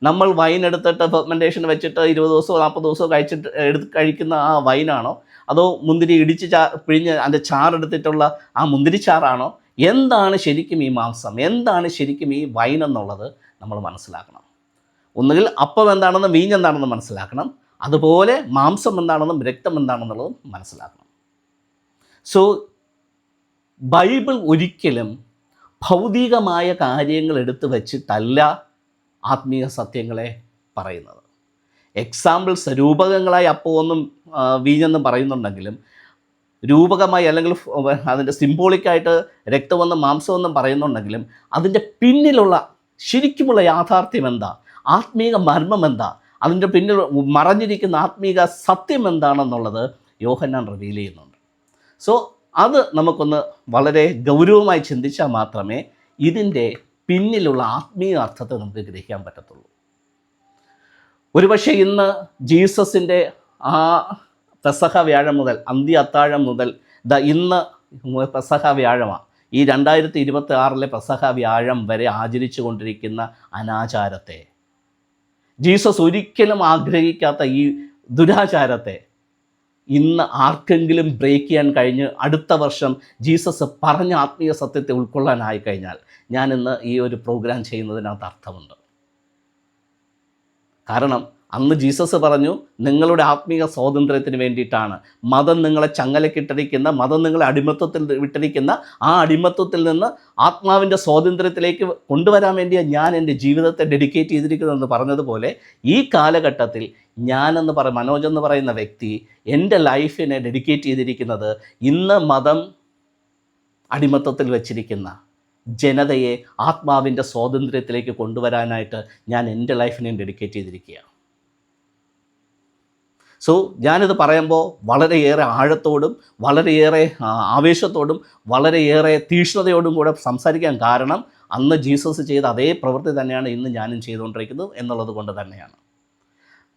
നമ്മൾ വൈൻ എടുത്തിട്ട് ഫെർമെൻറ്റേഷൻ വെച്ചിട്ട് 20 ദിവസമോ 40 ദിവസമോ കഴിക്കുന്ന ആ വൈനാണോ? അതോ മുന്തിരി ഇടിച്ച് പിഴിഞ്ഞ് അതിൻ്റെ ചാറെടുത്തിട്ടുള്ള ആ മുന്തിരിച്ചാറാണോ? എന്താണ് ശരിക്കും ഈ മാംസം? എന്താണ് ശരിക്കും ഈ വൈൻ എന്നുള്ളത് നമ്മൾ മനസ്സിലാക്കണം. ഒന്നുകിൽ അപ്പം എന്താണെന്നും വീഞ്ഞ് എന്താണെന്നും മനസ്സിലാക്കണം, അതുപോലെ മാംസം എന്താണെന്നും രക്തം എന്താണെന്നുള്ളതും മനസ്സിലാക്കണം. സോ ബൈബിൾ ഒരിക്കലും ഭൗതികമായ കാര്യങ്ങൾ എടുത്തു വച്ചിട്ടല്ല ആത്മീയ സത്യങ്ങളെ പറയുന്നത്. എക്സാമ്പിൾസ് രൂപകങ്ങളായി അപ്പമൊന്നും വീഞ്ഞെന്നും പറയുന്നുണ്ടെങ്കിലും രൂപകമായി അല്ലെങ്കിൽ അതിൻ്റെ സിംബോളിക്കായിട്ട് രക്തമെന്നും മാംസമെന്നും പറയുന്നുണ്ടെങ്കിലും അതിൻ്റെ പിന്നിലുള്ള ശരിക്കുമുള്ള യാഥാർത്ഥ്യം എന്താ, ആത്മീക മർമ്മം എന്താ, അതിൻ്റെ പിന്നിൽ മറഞ്ഞിരിക്കുന്ന ആത്മീക സത്യം എന്താണെന്നുള്ളത് യോഹന്നാൻ റിവീൽ ചെയ്യുന്നുണ്ട്. സോ അത് നമുക്കൊന്ന് വളരെ ഗൗരവമായി ചിന്തിച്ചാൽ മാത്രമേ ഇതിൻ്റെ പിന്നിലുള്ള ആത്മീയ അർത്ഥത്തെ നമുക്ക് ഗ്രഹിക്കാൻ പറ്റത്തുള്ളൂ. ഒരുപക്ഷെ ഇന്ന് ജീസസിൻ്റെ ആ പെസഹ വ്യാഴം മുതൽ, അന്ത്യ അത്താഴം മുതൽ ഇന്ന് പെസഹ വ്യാഴമാണ്, ഈ 2026 പെസഹ വ്യാഴം വരെ ആചരിച്ചു കൊണ്ടിരിക്കുന്ന അനാചാരത്തെ, ജീസസ് ഒരിക്കലും ആഗ്രഹിക്കാത്ത ഈ ദുരാചാരത്തെ ഇന്ന് ആർക്കെങ്കിലും ബ്രേക്ക് ചെയ്യാൻ കഴിഞ്ഞ് അടുത്ത വർഷം ജീസസ് പറഞ്ഞ ആത്മീയ സത്യത്തെ ഉൾക്കൊള്ളാനായി കഴിഞ്ഞാൽ ഞാനിന്ന് ഈ ഒരു പ്രോഗ്രാം ചെയ്യുന്നതിനകത്ത് അർത്ഥമുണ്ട്. കാരണം അന്ന് ജീസസ് പറഞ്ഞു, നിങ്ങളുടെ ആത്മീയ സ്വാതന്ത്ര്യത്തിന് വേണ്ടിയിട്ടാണ്. മതം നിങ്ങളെ ചങ്ങലക്കിട്ടിരിക്കുന്ന, മതം നിങ്ങളെ അടിമത്വത്തിൽ വിട്ടിരിക്കുന്ന ആ അടിമത്വത്തിൽ നിന്ന് ആത്മാവിൻ്റെ സ്വാതന്ത്ര്യത്തിലേക്ക് കൊണ്ടുവരാൻ വേണ്ടിയാണ് ഞാൻ എൻ്റെ ജീവിതത്തെ ഡെഡിക്കേറ്റ് ചെയ്തിരിക്കുന്നതെന്ന് പറഞ്ഞതുപോലെ ഈ കാലഘട്ടത്തിൽ ഞാനെന്ന് മനോജ് എന്ന് പറയുന്ന വ്യക്തി എൻ്റെ ലൈഫിനെ ഡെഡിക്കേറ്റ് ചെയ്തിരിക്കുന്നത് ഇന്ന് മതം അടിമത്വത്തിൽ വച്ചിരിക്കുന്ന ജനതയെ ആത്മാവിൻ്റെ സ്വാതന്ത്ര്യത്തിലേക്ക് കൊണ്ടുവരാനായിട്ട് ഞാൻ എൻ്റെ ലൈഫിനെ ഡെഡിക്കേറ്റ് ചെയ്തിരിക്കുകയാണ്. സോ ഞാനിത് പറയുമ്പോൾ വളരെയേറെ ആഴത്തോടും വളരെയേറെ ആവേശത്തോടും വളരെയേറെ തീക്ഷ്ണതയോടും കൂടെ സംസാരിക്കാൻ കാരണം അന്ന് ജീസസ് ചെയ്ത അതേ പ്രവൃത്തി തന്നെയാണ് ഇന്ന് ഞാനും ചെയ്തുകൊണ്ടിരിക്കുന്നത് എന്നുള്ളത് കൊണ്ട് തന്നെയാണ്.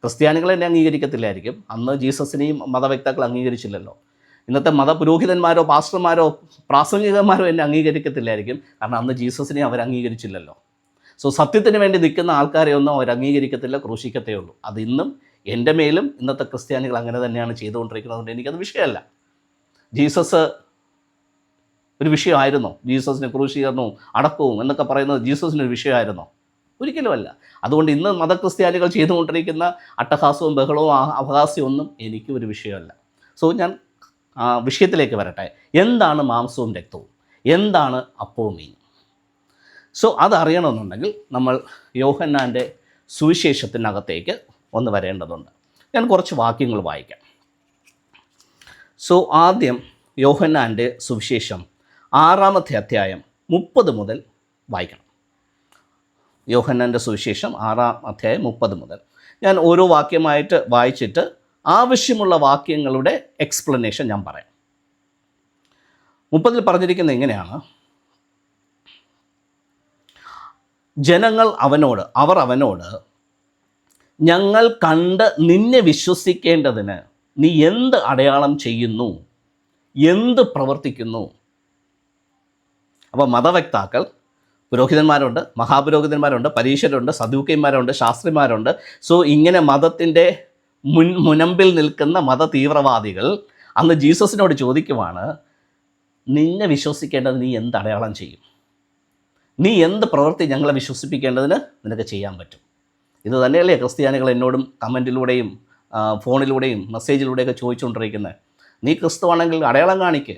ക്രിസ്ത്യാനികൾ എന്നെ അംഗീകരിക്കത്തില്ലായിരിക്കും, അന്ന് ജീസസിനെയും മതവ്യക്താക്കൾ അംഗീകരിച്ചില്ലല്ലോ. ഇന്നത്തെ മതപുരോഹിതന്മാരോ പാസ്റ്റർമാരോ പ്രാസംഗികന്മാരോ എന്നെ അംഗീകരിക്കത്തില്ലായിരിക്കും, കാരണം അന്ന് ജീസസിനെ അവർ അംഗീകരിച്ചില്ലല്ലോ. സോ സത്യത്തിന് വേണ്ടി നിൽക്കുന്ന ആൾക്കാരെ ഒന്നും അവർ അംഗീകരിക്കത്തില്ല, ക്രൂശിക്കത്തേ ഉള്ളൂ. അത് ഇന്നും എൻ്റെ മേലും ഇന്നത്തെ ക്രിസ്ത്യാനികൾ അങ്ങനെ തന്നെയാണ് ചെയ്തുകൊണ്ടിരിക്കുന്നത്. അതുകൊണ്ട് എനിക്കത് വിഷയമല്ല. ജീസസ് ഒരു വിഷയമായിരുന്നോ? ജീസസിനെ ക്രൂശീകരണവും അടക്കവും എന്നൊക്കെ പറയുന്നത് ജീസസിനൊരു വിഷയമായിരുന്നോ? ഒരിക്കലുമല്ല. അതുകൊണ്ട് ഇന്ന് മതക്രിസ്ത്യാനികൾ ചെയ്തുകൊണ്ടിരിക്കുന്ന അട്ടഹാസവും ബഹളവും അപഹാസ്യവും ഒന്നും എനിക്കും ഒരു വിഷയമല്ല. സോ ഞാൻ വിഷയത്തിലേക്ക് വരട്ടെ. എന്താണ് മാംസവും രക്തവും? എന്താണ് അപ്പവും മീനും? സോ അതറിയണമെന്നുണ്ടെങ്കിൽ നമ്മൾ യോഹന്നാൻ്റെ സുവിശേഷത്തിനകത്തേക്ക് ഒന്ന് വരേണ്ടതുണ്ട്. ഞാൻ കുറച്ച് വാക്യങ്ങൾ വായിക്കാം. സോ ആദ്യം യോഹന്നാൻ്റെ സുവിശേഷം 6-ാമത്തെ അധ്യായം 30 മുതൽ വായിക്കണം. യോഹന്നാൻ്റെ സുവിശേഷം 6-ാം അധ്യായം 30 മുതൽ. ഞാൻ ഓരോ വാക്യമായിട്ട് വായിച്ചിട്ട് ആവശ്യമുള്ള വാക്യങ്ങളുടെ എക്സ്പ്ലനേഷൻ ഞാൻ പറയാം. 30 പറഞ്ഞിരിക്കുന്നത് എങ്ങനെയാണ്? അവർ അവനോട് ഞങ്ങൾ കണ്ട് നിന്നെ വിശ്വസിക്കേണ്ടതിന് നീ എന്ത് അടയാളം ചെയ്യുന്നു, എന്ത് പ്രവർത്തിക്കുന്നു? അപ്പോൾ മതവക്താക്കൾ, പുരോഹിതന്മാരുണ്ട്, മഹാപുരോഹിതന്മാരുണ്ട്, പരീശരുണ്ട്, സദൂക്കന്മാരുണ്ട്, ശാസ്ത്രിമാരുണ്ട്. സോ ഇങ്ങനെ മതത്തിൻ്റെ മുനമ്പിൽ നിൽക്കുന്ന മത തീവ്രവാദികൾ അന്ന് ജീസസിനോട് ചോദിക്കുവാണ്, നിന്നെ വിശ്വസിക്കേണ്ടത് നീ എന്ത് അടയാളം ചെയ്യും? നീ എന്ത് പ്രവൃത്തി ഞങ്ങളെ വിശ്വസിപ്പിക്കേണ്ടതിന് നിനക്ക് ചെയ്യാൻ പറ്റും? ഇത് തന്നെയല്ലേ ക്രിസ്ത്യാനികൾ എന്നോടും കമൻറ്റിലൂടെയും ഫോണിലൂടെയും മെസ്സേജിലൂടെയൊക്കെ ചോദിച്ചുകൊണ്ടിരിക്കുന്നത്. നീ ക്രിസ്തുവാണെങ്കിൽ അടയാളം കാണിക്ക്,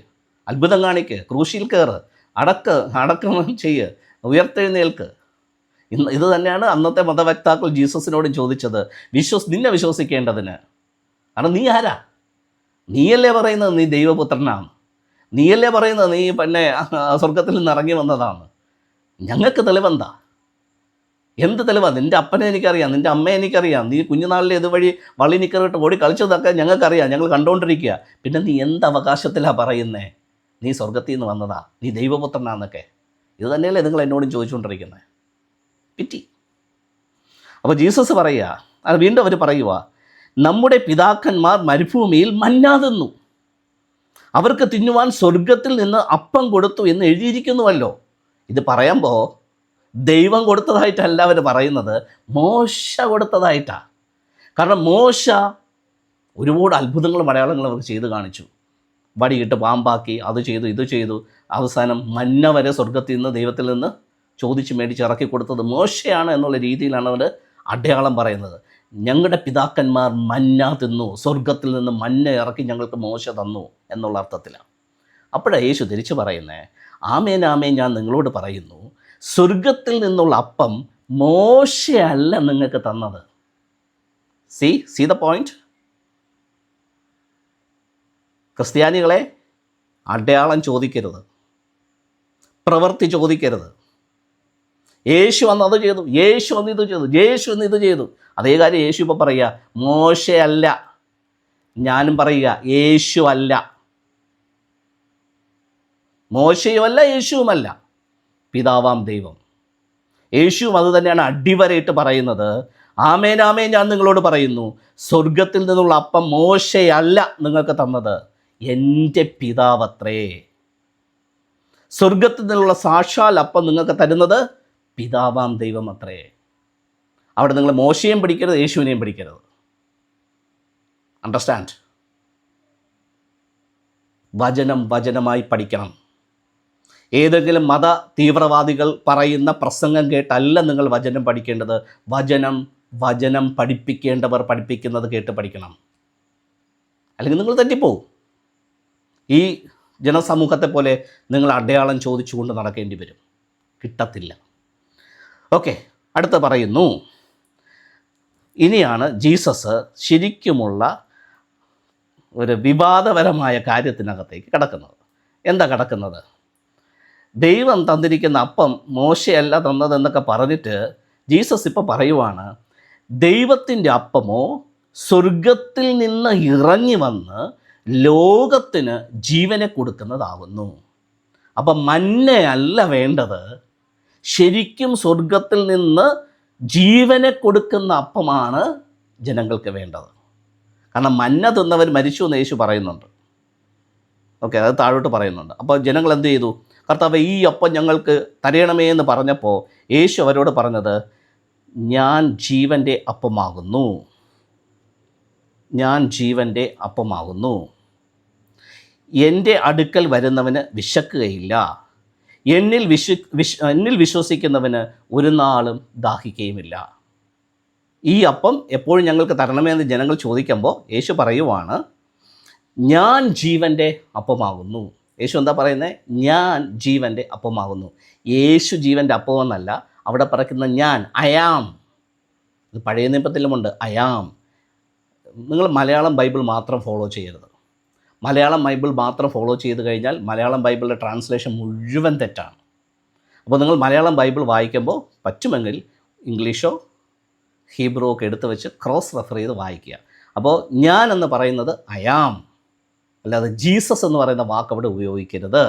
അത്ഭുതം കാണിക്ക്, ക്രൂശിൽ കയറ്, അടക്കം ചെയ്യ്, ഉയർത്തെഴുന്നേൽക്ക്. ഇത് തന്നെയാണ് അന്നത്തെ മതവക്താക്കൾ ജീസസിനോടും ചോദിച്ചത്, നിന്നെ വിശ്വസിക്കേണ്ടതിന്. കാരണം നീ ആരാ? നീയല്ലേ പറയുന്നത് നീ ദൈവപുത്രനാണ്, നീയല്ലേ പറയുന്നത് നീ പിന്നെ സ്വർഗത്തിൽ നിന്ന് ഇറങ്ങി വന്നതാണ്. ഞങ്ങൾക്ക് തെളിവെന്താ? എന്ത് തെളിവാ? നിൻ്റെ അപ്പനെ എനിക്കറിയാം, നിൻ്റെ അമ്മയെ എനിക്കറിയാം, നീ കുഞ്ഞുനാളിൽ ഇതുവഴി വള്ളി നിക്കറിട്ട് ഓടി കളിച്ചതൊക്കെ ഞങ്ങൾക്കറിയാം, ഞങ്ങൾ കണ്ടുകൊണ്ടിരിക്കുക. പിന്നെ നീ എന്ത് അവകാശത്തിലാണ് പറയുന്നേ നീ സ്വർഗത്തിൽ നിന്ന് വന്നതാ, നീ ദൈവപുത്രനാന്നൊക്കെ? ഇത് തന്നെയല്ലേ നിങ്ങൾ എന്നോടും ചോദിച്ചുകൊണ്ടിരിക്കുന്നത്? പിറ്റി. അപ്പോൾ ജീസസ് പറയുക, അത് വീണ്ടും അവർ പറയുക, നമ്മുടെ പിതാക്കന്മാർ മരുഭൂമിയിൽ മന്നാ തിന്നു, അവർക്ക് തിന്നുവാൻ സ്വർഗത്തിൽ നിന്ന് അപ്പം കൊടുത്തു എന്ന് എഴുതിയിരിക്കുന്നുവല്ലോ. ഇത് പറയുമ്പോൾ ദൈവം കൊടുത്തതായിട്ടല്ല അവർ പറയുന്നത്, മോശ കൊടുത്തതായിട്ടാണ്. കാരണം മോശ ഒരുപാട് അത്ഭുതങ്ങളും അടയാളങ്ങളും അവർക്ക് ചെയ്ത് കാണിച്ചു. വടിയിട്ട് പാമ്പാക്കി, അത് ചെയ്തു, ഇത് ചെയ്തു. അവസാനം മന്ന വരെ സ്വർഗത്തിൽ നിന്ന് ദൈവത്തിൽ നിന്ന് ചോദിച്ച് മേടിച്ച് ഇറക്കി കൊടുത്തത് മോശയാണ് എന്നുള്ള രീതിയിലാണ് അവർ അടയാളം പറയുന്നത്. ഞങ്ങളുടെ പിതാക്കന്മാർ മന്ന തിന്നു, സ്വർഗത്തിൽ നിന്ന് മന്ന ഇറക്കി ഞങ്ങൾക്ക് മോശ തന്നു എന്നുള്ള അർത്ഥത്തിലാണ്. അപ്പോഴാണ് യേശു തിരിച്ചു പറയുന്നത്, ആമേൻ ആമേൻ ഞാൻ നിങ്ങളോട് പറയുന്നു, സ്വർഗത്തിൽ നിന്നുള്ള അപ്പം മോശയല്ല നിങ്ങൾക്ക് തന്നത്. See the point. ക്രിസ്ത്യാനികളെ, അടയാളം ചോദിക്കരുത്, പ്രവൃത്തി ചോദിക്കരുത്. യേശു അന്ന് അത് ചെയ്തു, യേശു അന്ന് ഇത് ചെയ്തു, യേശു അന്ന് ഇത് ചെയ്തു. അതേ കാര്യം യേശു ഇപ്പോൾ പറയുക, മോശയല്ല. ഞാനും പറയുക, യേശു അല്ല. മോശയുമല്ല, യേശുവുമല്ല, പിതാവാം ദൈവം. യേശുവും അത് തന്നെയാണ് അടിവരയിട്ട് പറയുന്നത്. ആമേൻ ആമേൻ ഞാൻ നിങ്ങളോട് പറയുന്നു, സ്വർഗത്തിൽ നിന്നുള്ള അപ്പം മോശയല്ല നിങ്ങൾക്ക് തന്നത്, എൻ്റെ പിതാവത്രേ. സ്വർഗത്തിൽ നിന്നുള്ള സാക്ഷാൽ അപ്പം നിങ്ങൾക്ക് തരുന്നത് പിതാവാം ദൈവം അത്രേ. അവിടെ നിങ്ങൾ മോശയും പിടിക്കരുത്, യേശുവിനെയും പിടിക്കരുത്. അണ്ടർസ്റ്റാൻഡ്? വചനമായി പഠിക്കണം. ഏതെങ്കിലും മത തീവ്രവാദികൾ പറയുന്ന പ്രസംഗം കേട്ടല്ല നിങ്ങൾ വചനം പഠിക്കേണ്ടത്. വചനം പഠിപ്പിക്കേണ്ടവർ പഠിപ്പിക്കുന്നത് കേട്ട് പഠിക്കണം. അല്ലെങ്കിൽ നിങ്ങൾ തെറ്റിപ്പോവും. ഈ ജനസമൂഹത്തെ പോലെ നിങ്ങൾ അടയാളം ചോദിച്ചുകൊണ്ട് നടക്കേണ്ടി വരും, കിട്ടത്തില്ല. ഓക്കെ, അടുത്ത പറയുന്നു, ഇനിയാണ് ജീസസ് ശരിക്കുമുള്ള ഒരു വിവാദപരമായ കാര്യത്തിനകത്തേക്ക് കിടക്കുന്നത്. എന്താ കിടക്കുന്നത്? ദൈവം തന്നിരിക്കുന്ന അപ്പം മോശയല്ല തന്നതെന്നൊക്കെ പറഞ്ഞിട്ട് ജീസസ് ഇപ്പോൾ പറയുവാണ്, ദൈവത്തിൻ്റെ അപ്പമോ സ്വർഗത്തിൽ നിന്ന് ഇറങ്ങി വന്ന് ലോകത്തിന് ജീവനെ കൊടുക്കുന്നതാകുന്നു. അപ്പം മന്നയല്ല വേണ്ടത്, ശരിക്കും സ്വർഗത്തിൽ നിന്ന് ജീവനെ കൊടുക്കുന്ന അപ്പമാണ് ജനങ്ങൾക്ക് വേണ്ടത്. കാരണം മന്ന തിന്നവർ മരിച്ചു എന്ന് യേശു പറയുന്നുണ്ട്. ഓക്കെ, അത് താഴോട്ട് പറയുന്നുണ്ട്. അപ്പോൾ ജനങ്ങൾ എന്ത് ചെയ്തു? കർത്താവ് ഈ അപ്പം ഞങ്ങൾക്ക് തരയണമേ എന്ന് പറഞ്ഞപ്പോൾ യേശു അവരോട് പറഞ്ഞത്, ഞാൻ ജീവൻ്റെ അപ്പമാകുന്നു, ഞാൻ ജീവൻ്റെ അപ്പമാകുന്നു. എൻ്റെ അടുക്കൽ വരുന്നവന് വിശക്കുകയില്ല, എന്നിൽ വിശ്വസിക്കുന്നവന് ഒരു നാളും ദാഹിക്കുകയുമില്ല. ഈ അപ്പം എപ്പോഴും ഞങ്ങൾക്ക് തരണമേ എന്ന് ജനങ്ങൾ ചോദിക്കുമ്പോൾ യേശു പറയുവാണ്, ഞാൻ ജീവൻ്റെ അപ്പമാകുന്നു. യേശു എന്താ പറയുന്നത്? ഞാൻ ജീവൻ്റെ അപ്പമാകുന്നു. യേശു ജീവൻ്റെ അപ്പമെന്നല്ല, അവിടെ പറയുന്ന ഞാൻ, അയാം. ഇത് പഴയ നിയമത്തിലുമുണ്ട്, അയാം. നിങ്ങൾ മലയാളം ബൈബിൾ മാത്രം ഫോളോ ചെയ്യരുത്. മലയാളം ബൈബിൾ മാത്രം ഫോളോ ചെയ്ത് കഴിഞ്ഞാൽ മലയാളം ബൈബിളിൻ്റെ ട്രാൻസ്ലേഷൻ മുഴുവൻ തെറ്റാണ്. അപ്പോൾ നിങ്ങൾ മലയാളം ബൈബിൾ വായിക്കുമ്പോൾ പറ്റുമെങ്കിൽ ഇംഗ്ലീഷോ ഹീബ്രുവോ ഒക്കെ എടുത്ത് വെച്ച് ക്രോസ് റെഫർ ചെയ്ത് വായിക്കുക. അപ്പോൾ ഞാൻ എന്ന് പറയുന്നത് അയാം, അല്ലാതെ ജീസസ് എന്ന് പറയുന്ന വാക്ക് അവിടെ ഉപയോഗിക്കരുത്.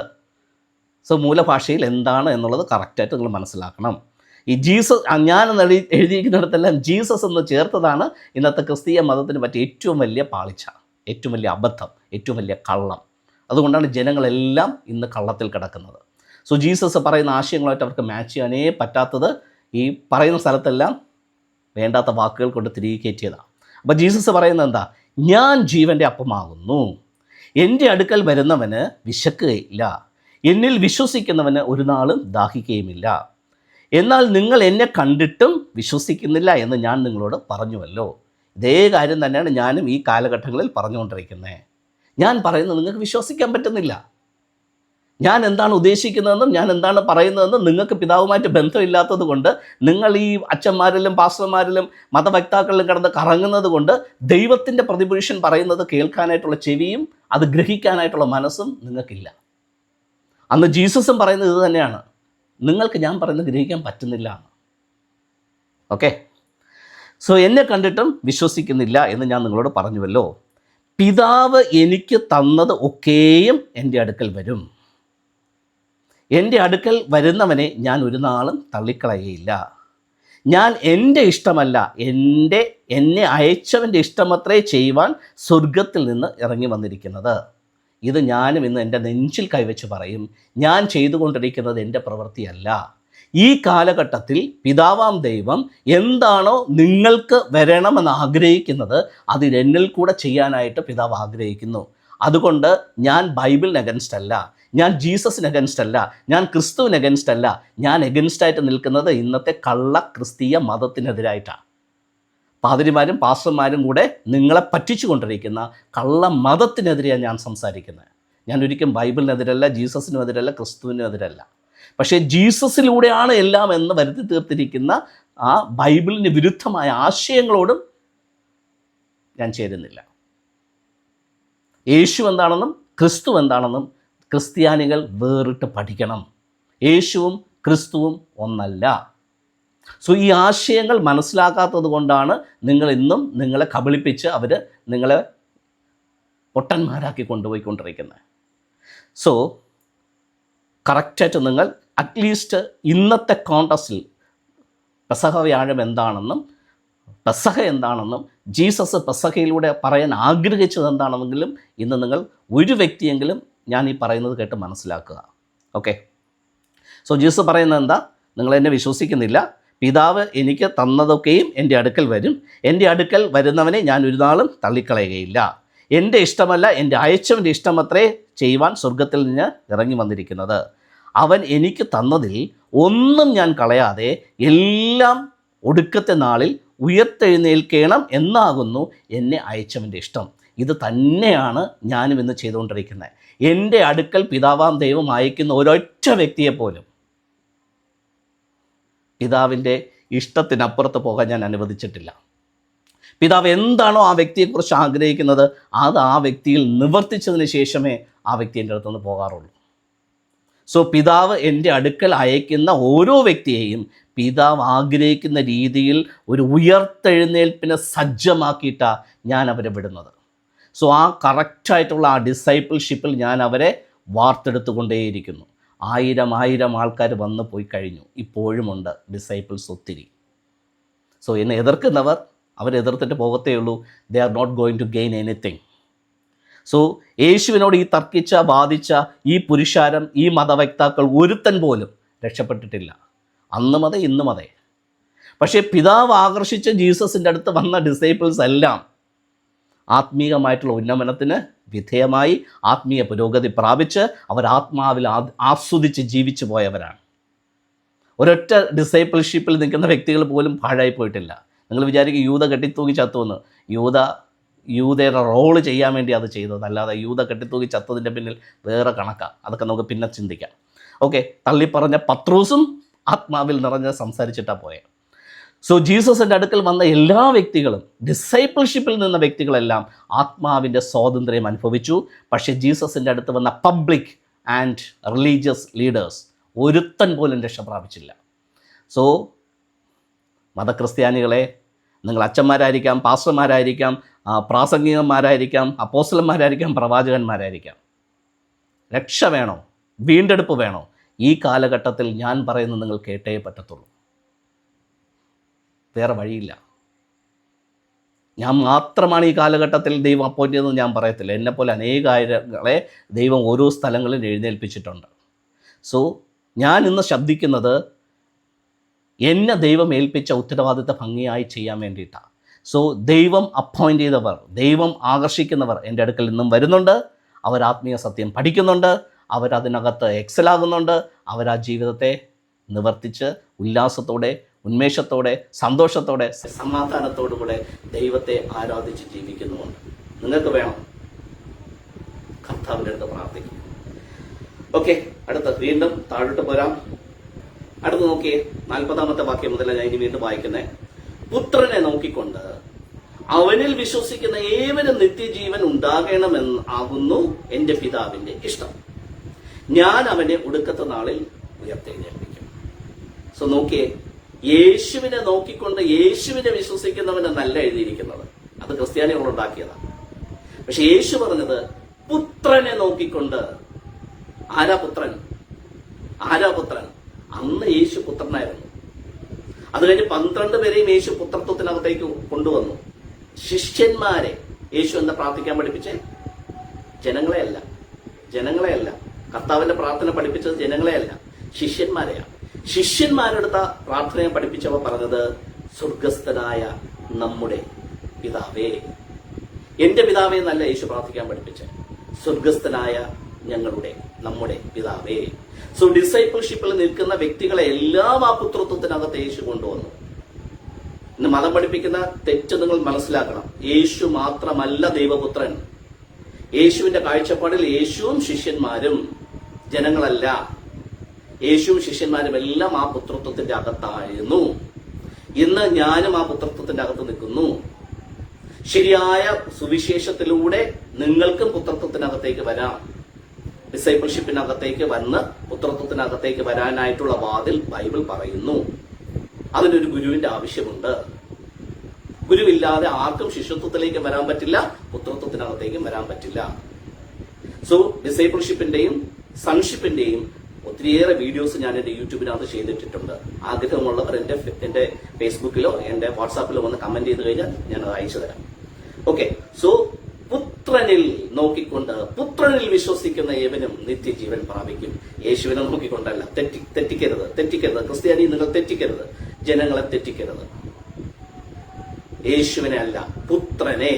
സോ മൂലഭാഷയിൽ എന്താണ് എന്നുള്ളത് കറക്റ്റായിട്ട് നിങ്ങൾ മനസ്സിലാക്കണം. ഈ ജീസസ്, ഞാനെന്ന് എഴുതിയിരിക്കുന്നിടത്തെല്ലാം ജീസസ് എന്ന് ചേർത്തതാണ് ഇന്നത്തെ ക്രിസ്തീയ മതത്തിന് പറ്റിയ ഏറ്റവും വലിയ പാളിച്ച, ഏറ്റവും വലിയ അബദ്ധം, ഏറ്റവും വലിയ കള്ളം. അതുകൊണ്ടാണ് ജനങ്ങളെല്ലാം ഇന്ന് കള്ളത്തിൽ കിടക്കുന്നത്. സോ ജീസസ് പറയുന്ന ആശയങ്ങളായിട്ട് അവർക്ക് മാച്ച് ചെയ്യാനേ പറ്റാത്തത് ഈ പറയുന്ന സ്ഥലത്തെല്ലാം വേണ്ടാത്ത വാക്കുകൾ കൊണ്ട് തിരികെ കയറ്റിയതാണ്. അപ്പോൾ ജീസസ് പറയുന്നത് എന്താ? ഞാൻ ജീവൻ്റെ അപ്പമാകുന്നു. എൻ്റെ അടുക്കൽ വരുന്നവന് വിശക്കുകയില്ല, എന്നിൽ വിശ്വസിക്കുന്നവന് ഒരു നാളും ദാഹിക്കുകയുമില്ല. എന്നാൽ നിങ്ങൾ എന്നെ കണ്ടിട്ടും വിശ്വസിക്കുന്നില്ല എന്ന് ഞാൻ നിങ്ങളോട് പറഞ്ഞുവല്ലോ. ഇതേ കാര്യം തന്നെയാണ് ഞാനും ഈ കാലഘട്ടങ്ങളിൽ പറഞ്ഞുകൊണ്ടിരിക്കുന്നത്. ഞാൻ പറയുന്നത് നിങ്ങൾക്ക് വിശ്വസിക്കാൻ പറ്റുന്നില്ല. ഞാൻ എന്താണ് ഉദ്ദേശിക്കുന്നതെന്നും ഞാൻ എന്താണ് പറയുന്നതെന്നും നിങ്ങൾക്ക് പിതാവുമായിട്ട് ബന്ധമില്ലാത്തത് കൊണ്ട്, നിങ്ങൾ ഈ അച്ഛന്മാരിലും പാസ്റ്റർമാരിലും മതവക്താക്കളിലും കിടന്ന് കറങ്ങുന്നത് കൊണ്ട് ദൈവത്തിൻ്റെ പ്രതിപുരുഷൻ പറയുന്നത് കേൾക്കാനായിട്ടുള്ള ചെവിയും അത് ഗ്രഹിക്കാനായിട്ടുള്ള മനസ്സും നിങ്ങൾക്കില്ല. അന്ന് ജീസസും പറയുന്നത് ഇത് തന്നെയാണ്, നിങ്ങൾക്ക് ഞാൻ പറയുന്നത് ഗ്രഹിക്കാൻ പറ്റുന്നില്ല. ഓക്കെ, സോ എന്നെ കണ്ടിട്ടും വിശ്വസിക്കുന്നില്ല എന്ന് ഞാൻ നിങ്ങളോട് പറഞ്ഞുവല്ലോ. പിതാവ് എനിക്ക് തന്നത് ഒക്കെയും എൻ്റെ അടുക്കൽ വരും. എൻ്റെ അടുക്കൽ വരുന്നവനെ ഞാൻ ഒരു നാളും തള്ളിക്കളയുകയില്ല. ഞാൻ എൻ്റെ ഇഷ്ടമല്ല, എന്നെ അയച്ചവൻ്റെ ഇഷ്ടമത്രേ ചെയ്യുവാൻ സ്വർഗത്തിൽ നിന്ന് ഇറങ്ങി വന്നിരിക്കുന്നത്. ഇത് ഞാനും ഇന്ന് എൻ്റെ നെഞ്ചിൽ കൈവച്ച് പറയും, ഞാൻ ചെയ്തുകൊണ്ടിരിക്കുന്നത് എൻ്റെ പ്രവൃത്തിയല്ല. ഈ കാലഘട്ടത്തിൽ പിതാവാം ദൈവം എന്താണോ നിങ്ങൾക്ക് വരണമെന്ന് ആഗ്രഹിക്കുന്നത് അത് എന്നിൽ കൂടെ ചെയ്യാനായിട്ട് പിതാവ് ആഗ്രഹിക്കുന്നു. അതുകൊണ്ട് ഞാൻ ബൈബിളിന് അഗൻസ്റ്റ് അല്ല, ഞാൻ ജീസസിന് അഗൻസ്റ്റ് അല്ല, ഞാൻ ക്രിസ്തുവിന് അഗൻസ്റ്റ് അല്ല. ഞാൻ അഗൻസ്റ്റായിട്ട് നിൽക്കുന്നത് ഇന്നത്തെ കള്ള ക്രിസ്തീയ മതത്തിനെതിരായിട്ടാണ്. പാതിരിമാരും പാസ്റ്റർമാരും കൂടെ നിങ്ങളെ പറ്റിച്ചു കൊണ്ടിരിക്കുന്ന കള്ള മതത്തിനെതിരെയാണ് ഞാൻ സംസാരിക്കുന്നത്. ഞാൻ ഒരിക്കലും ബൈബിളിനെതിരല്ല, ജീസസിനും എതിരല്ല, ക്രിസ്തുവിനും എതിരല്ല. പക്ഷേ ജീസസിലൂടെയാണ് എല്ലാം എന്ന് വരുത്തി തീർത്തിരിക്കുന്ന ആ ബൈബിളിന് വിരുദ്ധമായ ആശയങ്ങളോടും ഞാൻ ചേരുന്നില്ല. യേശു എന്താണെന്നും ക്രിസ്തു എന്താണെന്നും ക്രിസ്ത്യാനികൾ വേറിട്ട് പഠിക്കണം. യേശുവും ക്രിസ്തുവും ഒന്നല്ല. സോ ഈ ആശയങ്ങൾ മനസ്സിലാക്കാത്തത് കൊണ്ടാണ് നിങ്ങൾ ഇന്നും നിങ്ങളെ കബളിപ്പിച്ച് അവർ നിങ്ങളെ പൊട്ടന്മാരാക്കി കൊണ്ടുപോയിക്കൊണ്ടിരിക്കുന്നത്. സോ കറക്റ്റായിട്ട് നിങ്ങൾ അറ്റ്ലീസ്റ്റ് ഇന്നത്തെ കോണ്ടസ്റ്റിൽ പെസഹ വ്യാഴം എന്താണെന്നും പെസഹ എന്താണെന്നും ജീസസ് പെസഹയിലൂടെ പറയാൻ ആഗ്രഹിച്ചത് എന്താണെന്നെങ്കിലും ഇന്ന് നിങ്ങൾ ഒരു വ്യക്തിയെങ്കിലും ഞാൻ ഈ പറയുന്നത് കേട്ട് മനസ്സിലാക്കുക. ഓക്കെ, സോ ജീസസ് പറയുന്നത് എന്താ? നിങ്ങൾ എന്നെ വിശ്വസിക്കുന്നില്ല, പിതാവ് എനിക്ക് തന്നതൊക്കെയും എൻ്റെ അടുക്കൽ വരും, എൻ്റെ അടുക്കൽ വരുന്നവനെ ഞാൻ ഒരു നാളും തള്ളിക്കളയുകയില്ല. എൻ്റെ ഇഷ്ടമല്ല, എൻ്റെ അയച്ചവൻ്റെ ഇഷ്ടമത്രേ ചെയ്യുവാൻ സ്വർഗത്തിൽ നിന്ന് ഇറങ്ങി വന്നിരിക്കുന്നത്. അവൻ എനിക്ക് തന്നതിൽ ഒന്നും ഞാൻ കളയാതെ എല്ലാം ഒടുക്കത്തെ നാളിൽ ഉയർത്തെഴുന്നേൽക്കണം എന്നാകുന്നു എന്നെ അയച്ചവൻ്റെ ഇഷ്ടം. ഇത് തന്നെയാണ് ഞാനും ഇന്ന് ചെയ്തുകൊണ്ടിരിക്കുന്നത്. എൻ്റെ അടുക്കൽ പിതാവാം ദൈവം അയക്കുന്ന ഒരൊറ്റ വ്യക്തിയെപ്പോലും പിതാവിൻ്റെ ഇഷ്ടത്തിനപ്പുറത്ത് പോകാൻ ഞാൻ അനുവദിച്ചിട്ടില്ല. പിതാവ് എന്താണോ ആ വ്യക്തിയെക്കുറിച്ച് ആഗ്രഹിക്കുന്നത് അത് ആ വ്യക്തിയിൽ നിവർത്തിച്ചതിന് ശേഷമേ ആ വ്യക്തി എൻ്റെ അടുത്തുനിന്ന് പോകാറുള്ളൂ. സോ പിതാവ് എൻ്റെ അടുക്കൽ അയക്കുന്ന ഓരോ വ്യക്തിയെയും പിതാവ് ആഗ്രഹിക്കുന്ന രീതിയിൽ ഒരു ഉയർത്തെഴുന്നേൽപ്പിനെ സജ്ജമാക്കിയിട്ടാണ് ഞാൻ അവരെ വിടുന്നത്. സോ ആ കറക്റ്റായിട്ടുള്ള ആ ഡിസൈപ്പിൾഷിപ്പിൽ ഞാൻ അവരെ വാർത്തെടുത്തുകൊണ്ടേയിരിക്കുന്നു. ആയിരം ആൾക്കാർ വന്നു പോയി കഴിഞ്ഞു, ഇപ്പോഴുമുണ്ട് ഡിസൈപ്പിൾസ് ഒത്തിരി. സോ എന്നെ എതിർക്കുന്നവർ അവരെതിർത്തിട്ട് പോകത്തേ ഉള്ളൂ. They are not going to gain anything. So യേശുവിനോട് ഈ തർക്കിച്ച വാദിച്ച ഈ പുരുഷാരം, ഈ മതവക്താക്കൾ ഒരുത്തൻ പോലും രക്ഷപ്പെട്ടിട്ടില്ല. അന്നും അതെ ഇന്നും അതെ. പക്ഷേ പിതാവ് ആകർഷിച്ച ജീസസിൻ്റെ അടുത്ത് വന്ന ഡിസൈപ്പിൾസ് എല്ലാം ആത്മീയമായിട്ടുള്ള ഉന്നമനത്തിന് വിധേയമായി ആത്മീയ പുരോഗതി പ്രാപിച്ച് അവർ ആത്മാവിൽ ആസ്വദിച്ച് ജീവിച്ചു പോയവരാണ്. ഒരൊറ്റ ഡിസൈപ്പിൾഷിപ്പിൽ നിൽക്കുന്ന വ്യക്തികൾ പോലും പാഴായി പോയിട്ടില്ല. നിങ്ങൾ വിചാരിക്കും യൂത കെട്ടിത്തൂങ്ങി ചത്തുവെന്ന്. യൂത യൂതയുടെ റോള് ചെയ്യാൻ വേണ്ടി അത് ചെയ്തത്, അല്ലാതെ യൂത കെട്ടിത്തൂക്കി ചത്തതിൻ്റെ പിന്നിൽ വേറെ കണക്കാണ്. അതൊക്കെ നമുക്ക് പിന്നെ ചിന്തിക്കാം. ഓക്കെ, തള്ളിപ്പറഞ്ഞ പത്രോസും ആത്മാവിൽ നിറഞ്ഞ് സംസാരിച്ചിട്ടാണ് പോയത്. സോ ജീസസിൻ്റെ അടുക്കൽ വന്ന എല്ലാ വ്യക്തികളും, ഡിസൈപ്പിൾഷിപ്പിൽ നിന്ന വ്യക്തികളെല്ലാം ആത്മാവിൻ്റെ സ്വാതന്ത്ര്യം അനുഭവിച്ചു. പക്ഷേ ജീസസിൻ്റെ അടുത്ത് വന്ന പബ്ലിക് ആൻഡ് റിലീജിയസ് ലീഡേഴ്സ് ഒരുത്തൻ പോലും രക്ഷ പ്രാപിച്ചില്ല. സോ മതക്രിസ്ത്യാനികളെ, നിങ്ങൾ അച്ഛന്മാരായിരിക്കാം, പാസ്റ്റർമാരായിരിക്കാം, പ്രാസംഗികന്മാരായിരിക്കാം, അപ്പോസ്തലന്മാരായിരിക്കാം, പ്രവാചകന്മാരായിരിക്കാം, രക്ഷ വേണോ, വീണ്ടെടുപ്പ് വേണോ, ഈ കാലഘട്ടത്തിൽ ഞാൻ പറയുന്നത് നിങ്ങൾ കേട്ടേ പറ്റത്തുള്ളൂ. വേറെ വഴിയില്ല. ഞാൻ മാത്രമാണ് ഈ കാലഘട്ടത്തിൽ ദൈവം അപ്പോയിൻ്റ് ചെയ്തതെന്ന് ഞാൻ പറയത്തില്ല. എന്നെപ്പോലെ അനേകായിരങ്ങളെ ദൈവം ഓരോ സ്ഥലങ്ങളിൽ എഴുന്നേൽപ്പിച്ചിട്ടുണ്ട്. സോ ഞാൻ ഇന്ന് ശബ്ദിക്കുന്നത് എന്നെ ദൈവം ഏൽപ്പിച്ച ഉത്തരവാദിത്ത ഭംഗിയായി ചെയ്യാൻ വേണ്ടിയിട്ടാണ്. സോ ദൈവം അപ്പോയിൻ്റ് ചെയ്തവർ, ദൈവം ആകർഷിക്കുന്നവർ എൻ്റെ അടുക്കൽ നിന്നും വരുന്നുണ്ട്. അവർ ആത്മീയ സത്യം പഠിക്കുന്നുണ്ട്, അവരതിനകത്ത് എക്സലാകുന്നുണ്ട്, അവരാ ജീവിതത്തെ നിവർത്തിച്ച് ഉല്ലാസത്തോടെ, ഉന്മേഷത്തോടെ, സന്തോഷത്തോടെ, സമാധാനത്തോടുകൂടെ ദൈവത്തെ ആരാധിച്ച് ജീവിക്കുന്നുമുണ്ട്. നിങ്ങൾക്ക് വേണം, കർത്താവിൻ്റെ അടുത്ത് പ്രാർത്ഥിക്കും. ഓക്കെ, അടുത്ത വീണ്ടും താഴോട്ട് പോരാം. അടുത്ത് നോക്കിയേ, 40-ാമത്തെ വാക്യം മുതൽ ഞാൻ ഇനി വീണ്ടും വായിക്കുന്നത്. പുത്രനെ നോക്കിക്കൊണ്ട് അവനിൽ വിശ്വസിക്കുന്ന ഏവനും നിത്യജീവൻ ഉണ്ടാകണമെന്ന് ആകുന്നു എൻ്റെ പിതാവിൻ്റെ ഇഷ്ടം. ഞാൻ അവനെ ഒടുക്കത്തെ നാളിൽ ഉയർത്തെഴുന്നേൽപ്പിക്കും. സോ നോക്കിയേ, യേശുവിനെ നോക്കിക്കൊണ്ട് യേശുവിനെ വിശ്വസിക്കുന്നവനെന്നല്ല എഴുതിയിരിക്കുന്നത്, അത് ക്രിസ്ത്യാനികൾ ഉണ്ടാക്കിയതാണ്. പക്ഷെ യേശു പറഞ്ഞത് പുത്രനെ നോക്കിക്കൊണ്ട്. ആരാ പുത്രൻ? അന്ന് യേശു പുത്രനായിരുന്നു. അത് കഴിഞ്ഞ് 12 പേരെയും യേശു പുത്രത്വത്തിനകത്തേക്ക് കൊണ്ടുവന്നു. ശിഷ്യന്മാരെ യേശു എന്താ പ്രാർത്ഥിക്കാൻ പഠിപ്പിച്ചേ? ജനങ്ങളെയല്ല. കർത്താവിന്റെ പ്രാർത്ഥന പഠിപ്പിച്ചത് ജനങ്ങളെയല്ല, ശിഷ്യന്മാരെയാണ്. ശിഷ്യന്മാരെടുത്ത പ്രാർത്ഥനയെ പഠിപ്പിച്ചവ പറഞ്ഞത്, സ്വർഗസ്ഥനായ നമ്മുടെ പിതാവേ. എന്റെ പിതാവേ എന്നല്ല യേശു പ്രാർത്ഥിക്കാൻ പഠിപ്പിച്ചത്, സ്വർഗസ്ഥനായ നമ്മുടെ പിതാവേ. സോ ഡിസൈപ്പിൾഷിപ്പിൽ നിൽക്കുന്ന വ്യക്തികളെ എല്ലാം ആ പുത്രത്വത്തിനകത്ത് യേശു കൊണ്ടുവന്നു. ഇന്ന് മതം പഠിപ്പിക്കുന്ന തെറ്റ് നിങ്ങൾ മനസ്സിലാക്കണം. യേശു മാത്രമല്ല ദൈവപുത്രൻ. യേശുവിന്റെ കാഴ്ചപ്പാടിൽ യേശുവും ശിഷ്യന്മാരും ജനങ്ങളല്ല. യേശുവും ശിഷ്യന്മാരും എല്ലാം ആ പുത്രത്വത്തിന്റെ അകത്തായിരുന്നു. ഇന്ന് ഞാനും ആ പുത്രത്വത്തിന്റെ അകത്ത് നിൽക്കുന്നു. ശരിയായ സുവിശേഷത്തിലൂടെ നിങ്ങൾക്കും പുത്രത്വത്തിനകത്തേക്ക് വരാം. ഡിസൈപ്പിൾഷിപ്പിനകത്തേക്ക് വന്ന് പുത്രത്വത്തിനകത്തേക്ക് വരാനായിട്ടുള്ള വാതിൽ ബൈബിൾ പറയുന്നു. അതിനൊരു ഗുരുവിന്റെ ആവശ്യമുണ്ട്. ഗുരുവില്ലാതെ ആർക്കും ശിഷ്യത്വത്തിലേക്ക് വരാൻ പറ്റില്ല, പുത്രത്വത്തിനകത്തേക്കും വരാൻ പറ്റില്ല. സോ ഡിസൈപ്പിൾഷിപ്പിന്റെയും സൺഷിപ്പിന്റെയും ഒത്തിരിയേറെ വീഡിയോസ് ഞാൻ എന്റെ യൂട്യൂബിനകത്ത് ചെയ്തിട്ടുണ്ട്. ആഗ്രഹമുള്ളവർ എന്റെ ഫേസ്ബുക്കിലോ എന്റെ വാട്സാപ്പിലോ വന്ന് കമന്റ് ചെയ്ത് കഴിഞ്ഞാൽ ഞാൻ അത് അയച്ചു തരാം. ഓക്കെ, സോ പുത്രനിൽ നോക്കിക്കൊണ്ട്, പുത്രനിൽ വിശ്വസിക്കുന്ന ഏവനും നിത്യജീവൻ പ്രാപിക്കും. യേശുവിനെ നോക്കിക്കൊണ്ടല്ല. തെറ്റിക്കരുത്. ക്രിസ്ത്യാനി, നിങ്ങൾ തെറ്റിക്കരുത്, ജനങ്ങളെ തെറ്റിക്കരുത്. യേശുവിനെ അല്ല, പുത്രനെ.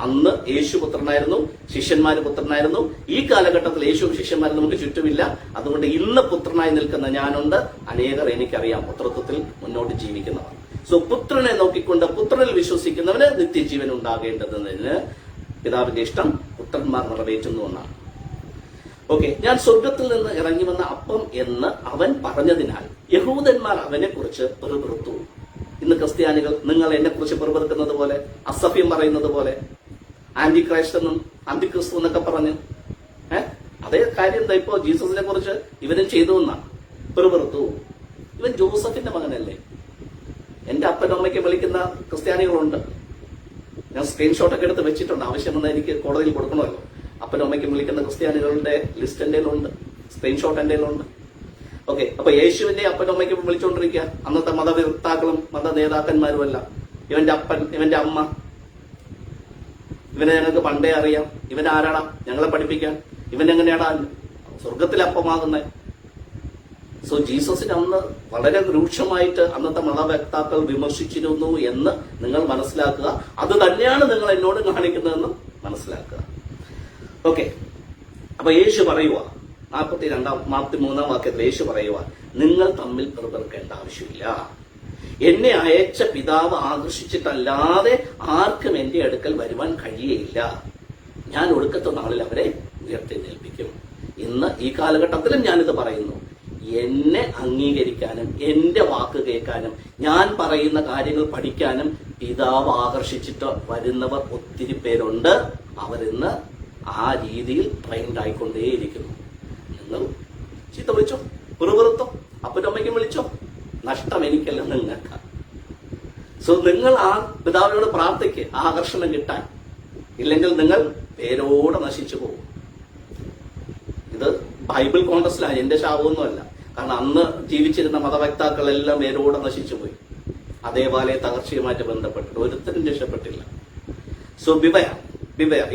അന്ന് യേശു പുത്രനായിരുന്നു, ശിഷ്യന്മാര് പുത്രനായിരുന്നു. ഈ കാലഘട്ടത്തിൽ യേശുവും ശിഷ്യന്മാരും നമുക്ക് ചുറ്റുമില്ല. അതുകൊണ്ട് ഇന്ന് പുത്രനായി നിൽക്കുന്ന ഞാനുണ്ട്, അനേകർ എനിക്കറിയാം പുത്രത്വത്തിൽ മുന്നോട്ട് ജീവിക്കുന്നവർ. സോ പുത്രനെ നോക്കിക്കൊണ്ട് പുത്രനിൽ വിശ്വസിക്കുന്നവന് നിത്യജീവൻ ഉണ്ടാകേണ്ടതിന് പിതാവിന്റെ ഇഷ്ടം പുത്രന്മാർ നിറവേറ്റുന്നു എന്നാണ്. ഓക്കെ, ഞാൻ സ്വർഗത്തിൽ നിന്ന് ഇറങ്ങി വന്ന അപ്പം എന്ന് അവൻ പറഞ്ഞതിനാൽ യഹൂദന്മാർ അവനെ കുറിച്ച് പെറുപെറുത്തു. ഇന്ന് ക്രിസ്ത്യാനികൾ നിങ്ങൾ എന്നെ കുറിച്ച് പെറുപെറുക്കുന്നത് പോലെ, അസഭ്യം പറയുന്നത് പോലെ, ആന്റി ക്രൈസ്റ്റ് എന്നും അന്തിക്രിസ്തു എന്നൊക്കെ പറഞ്ഞ് അതേ കാര്യം എന്താ ഇപ്പോ ജീസസിനെ കുറിച്ച് ഇവനും ചെയ്തു എന്നാണ്. പെറുപെറുത്തു. ഇവൻ ജോസഫിന്റെ മകനല്ലേ? എന്റെ അപ്പനും അമ്മയ്ക്ക് വിളിക്കുന്ന ക്രിസ്ത്യാനികളുണ്ട്. ഞാൻ സ്ക്രീൻഷോട്ടൊക്കെ എടുത്ത് വെച്ചിട്ടുണ്ട്. ആവശ്യം വന്നാൽ എനിക്ക് കോടതിയിൽ കൊടുക്കണമല്ലോ. അപ്പനും അമ്മയ്ക്കും വിളിക്കുന്ന ക്രിസ്ത്യാനികളുടെ ലിസ്റ്റ് എന്റെ ഉണ്ട്, സ്ക്രീൻഷോട്ട് എന്റെ ഉണ്ട്. ഓക്കെ, അപ്പൊ യേശുവിന്റെ അപ്പനും അമ്മയ്ക്കും വിളിച്ചുകൊണ്ടിരിക്കുക അന്നത്തെ മതവിർത്താക്കളും മത നേതാക്കന്മാരും അല്ല. ഇവന്റെ അപ്പൻ, ഇവന്റെ അമ്മ, ഇവനെ ഞങ്ങൾക്ക് പണ്ടേ അറിയാം. ഇവൻ ആരാടാ ഞങ്ങളെ പഠിപ്പിക്കാൻ? ഇവൻ എങ്ങനെയാടാ സ്വർഗത്തിലെ അപ്പമാകുന്നത്? സോ ജീസസിനെ അന്ന് വളരെ രൂക്ഷമായിട്ട് അന്നത്തെ മതവക്താക്കൾ വിമർശിച്ചിരുന്നു എന്ന് നിങ്ങൾ മനസ്സിലാക്കുക. അത് തന്നെയാണ് നിങ്ങൾ എന്നോട് കാണിക്കുന്നതെന്നും മനസ്സിലാക്കുക. ഓക്കെ, അപ്പൊ യേശു പറയുക, 43-ാം വാക്യത്തിൽ യേശു പറയുക, നിങ്ങൾ തമ്മിൽ പെറുപെറുക്കേണ്ട ആവശ്യമില്ല. എന്നെ അയച്ച പിതാവ് ആകർഷിച്ചിട്ടല്ലാതെ ആർക്കും എന്റെ അടുക്കൽ വരുവാൻ കഴിയയില്ല. ഞാൻ ഒടുക്കത്തെ നാളിൽ അവരെ ഉയർത്തെഴുന്നേൽപ്പിക്കും. ഇന്ന് ഈ കാലഘട്ടത്തിലും ഞാനിത് പറയുന്നു. എന്നെ അംഗീകരിക്കാനും എന്റെ വാക്ക് കേൾക്കാനും ഞാൻ പറയുന്ന കാര്യങ്ങൾ പഠിക്കാനും പിതാവ് ആകർഷിച്ചിട്ട് വരുന്നവർ ഒത്തിരി പേരുണ്ട്. അവരിന്ന് ആ രീതിയിൽ ട്രെയിൻഡ് ആയിക്കൊണ്ടേയിരിക്കുന്നു. നിങ്ങൾ ചീത്ത വിളിച്ചോ, വെറുതോ, അപ്പനും അമ്മയ്ക്കും വിളിച്ചോ, നഷ്ടം എനിക്കല്ല നിങ്ങൾക്ക്. സോ നിങ്ങൾ ആ പിതാവിനോട് പ്രാർത്ഥിക്ക് ആകർഷണം കിട്ടാൻ. ഇല്ലെങ്കിൽ നിങ്ങൾ പേരോടെ നശിച്ചു പോകും. ഇത് ബൈബിൾ കോൺടെക്സ്റ്റിലാണ്, എന്റെ ശാപമൊന്നുമല്ല. കാരണം അന്ന് ജീവിച്ചിരുന്ന മതവക്താക്കളെല്ലാം പേരോടെ നശിച്ചു പോയി. അതേപോലെ തകർച്ചയുമായിട്ട് ബന്ധപ്പെട്ടിട്ട് ഒരുത്തരും രക്ഷപ്പെട്ടില്ല. സോ ബിവയർ.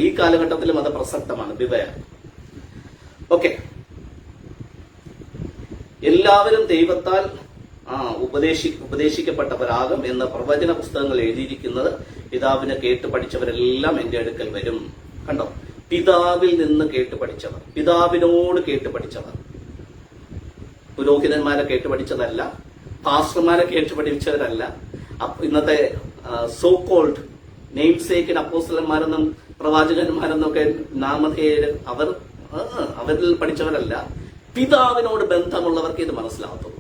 ഈ കാലഘട്ടത്തിലും അത് പ്രസക്തമാണ്. ബിവയർ. ഓക്കെ, എല്ലാവരും ദൈവത്താൽ ഉപദേശിക്കപ്പെട്ടവരാകും എന്ന് പ്രവചന പുസ്തകങ്ങൾ എഴുതിയിരിക്കുന്നത് പിതാവിനെ കേട്ട് പഠിച്ചവരെല്ലാം എന്റെ അടുക്കൽ വരും. കണ്ടോ, പിതാവിൽ നിന്ന് കേട്ട് പഠിച്ചവർ, പിതാവിനോട് കേട്ട് പഠിച്ചവർ. പുരോഹിതന്മാരെ കേട്ട് പഠിച്ചതല്ല, പാസ്റ്റർമാരെ കേട്ട് പഠിച്ചവരല്ല, ഇന്നത്തെ സോ കോൾഡ് നെയിം സേക്കിന് അപ്പോസ്തലന്മാരെന്നും പ്രവാചകന്മാരെന്നും ഒക്കെ നാമധേയര് അവരിൽ പഠിച്ചവരല്ല. പിതാവിനോട് ബന്ധമുള്ളവർക്ക് ഇത് മനസ്സിലാവത്തുള്ളൂ.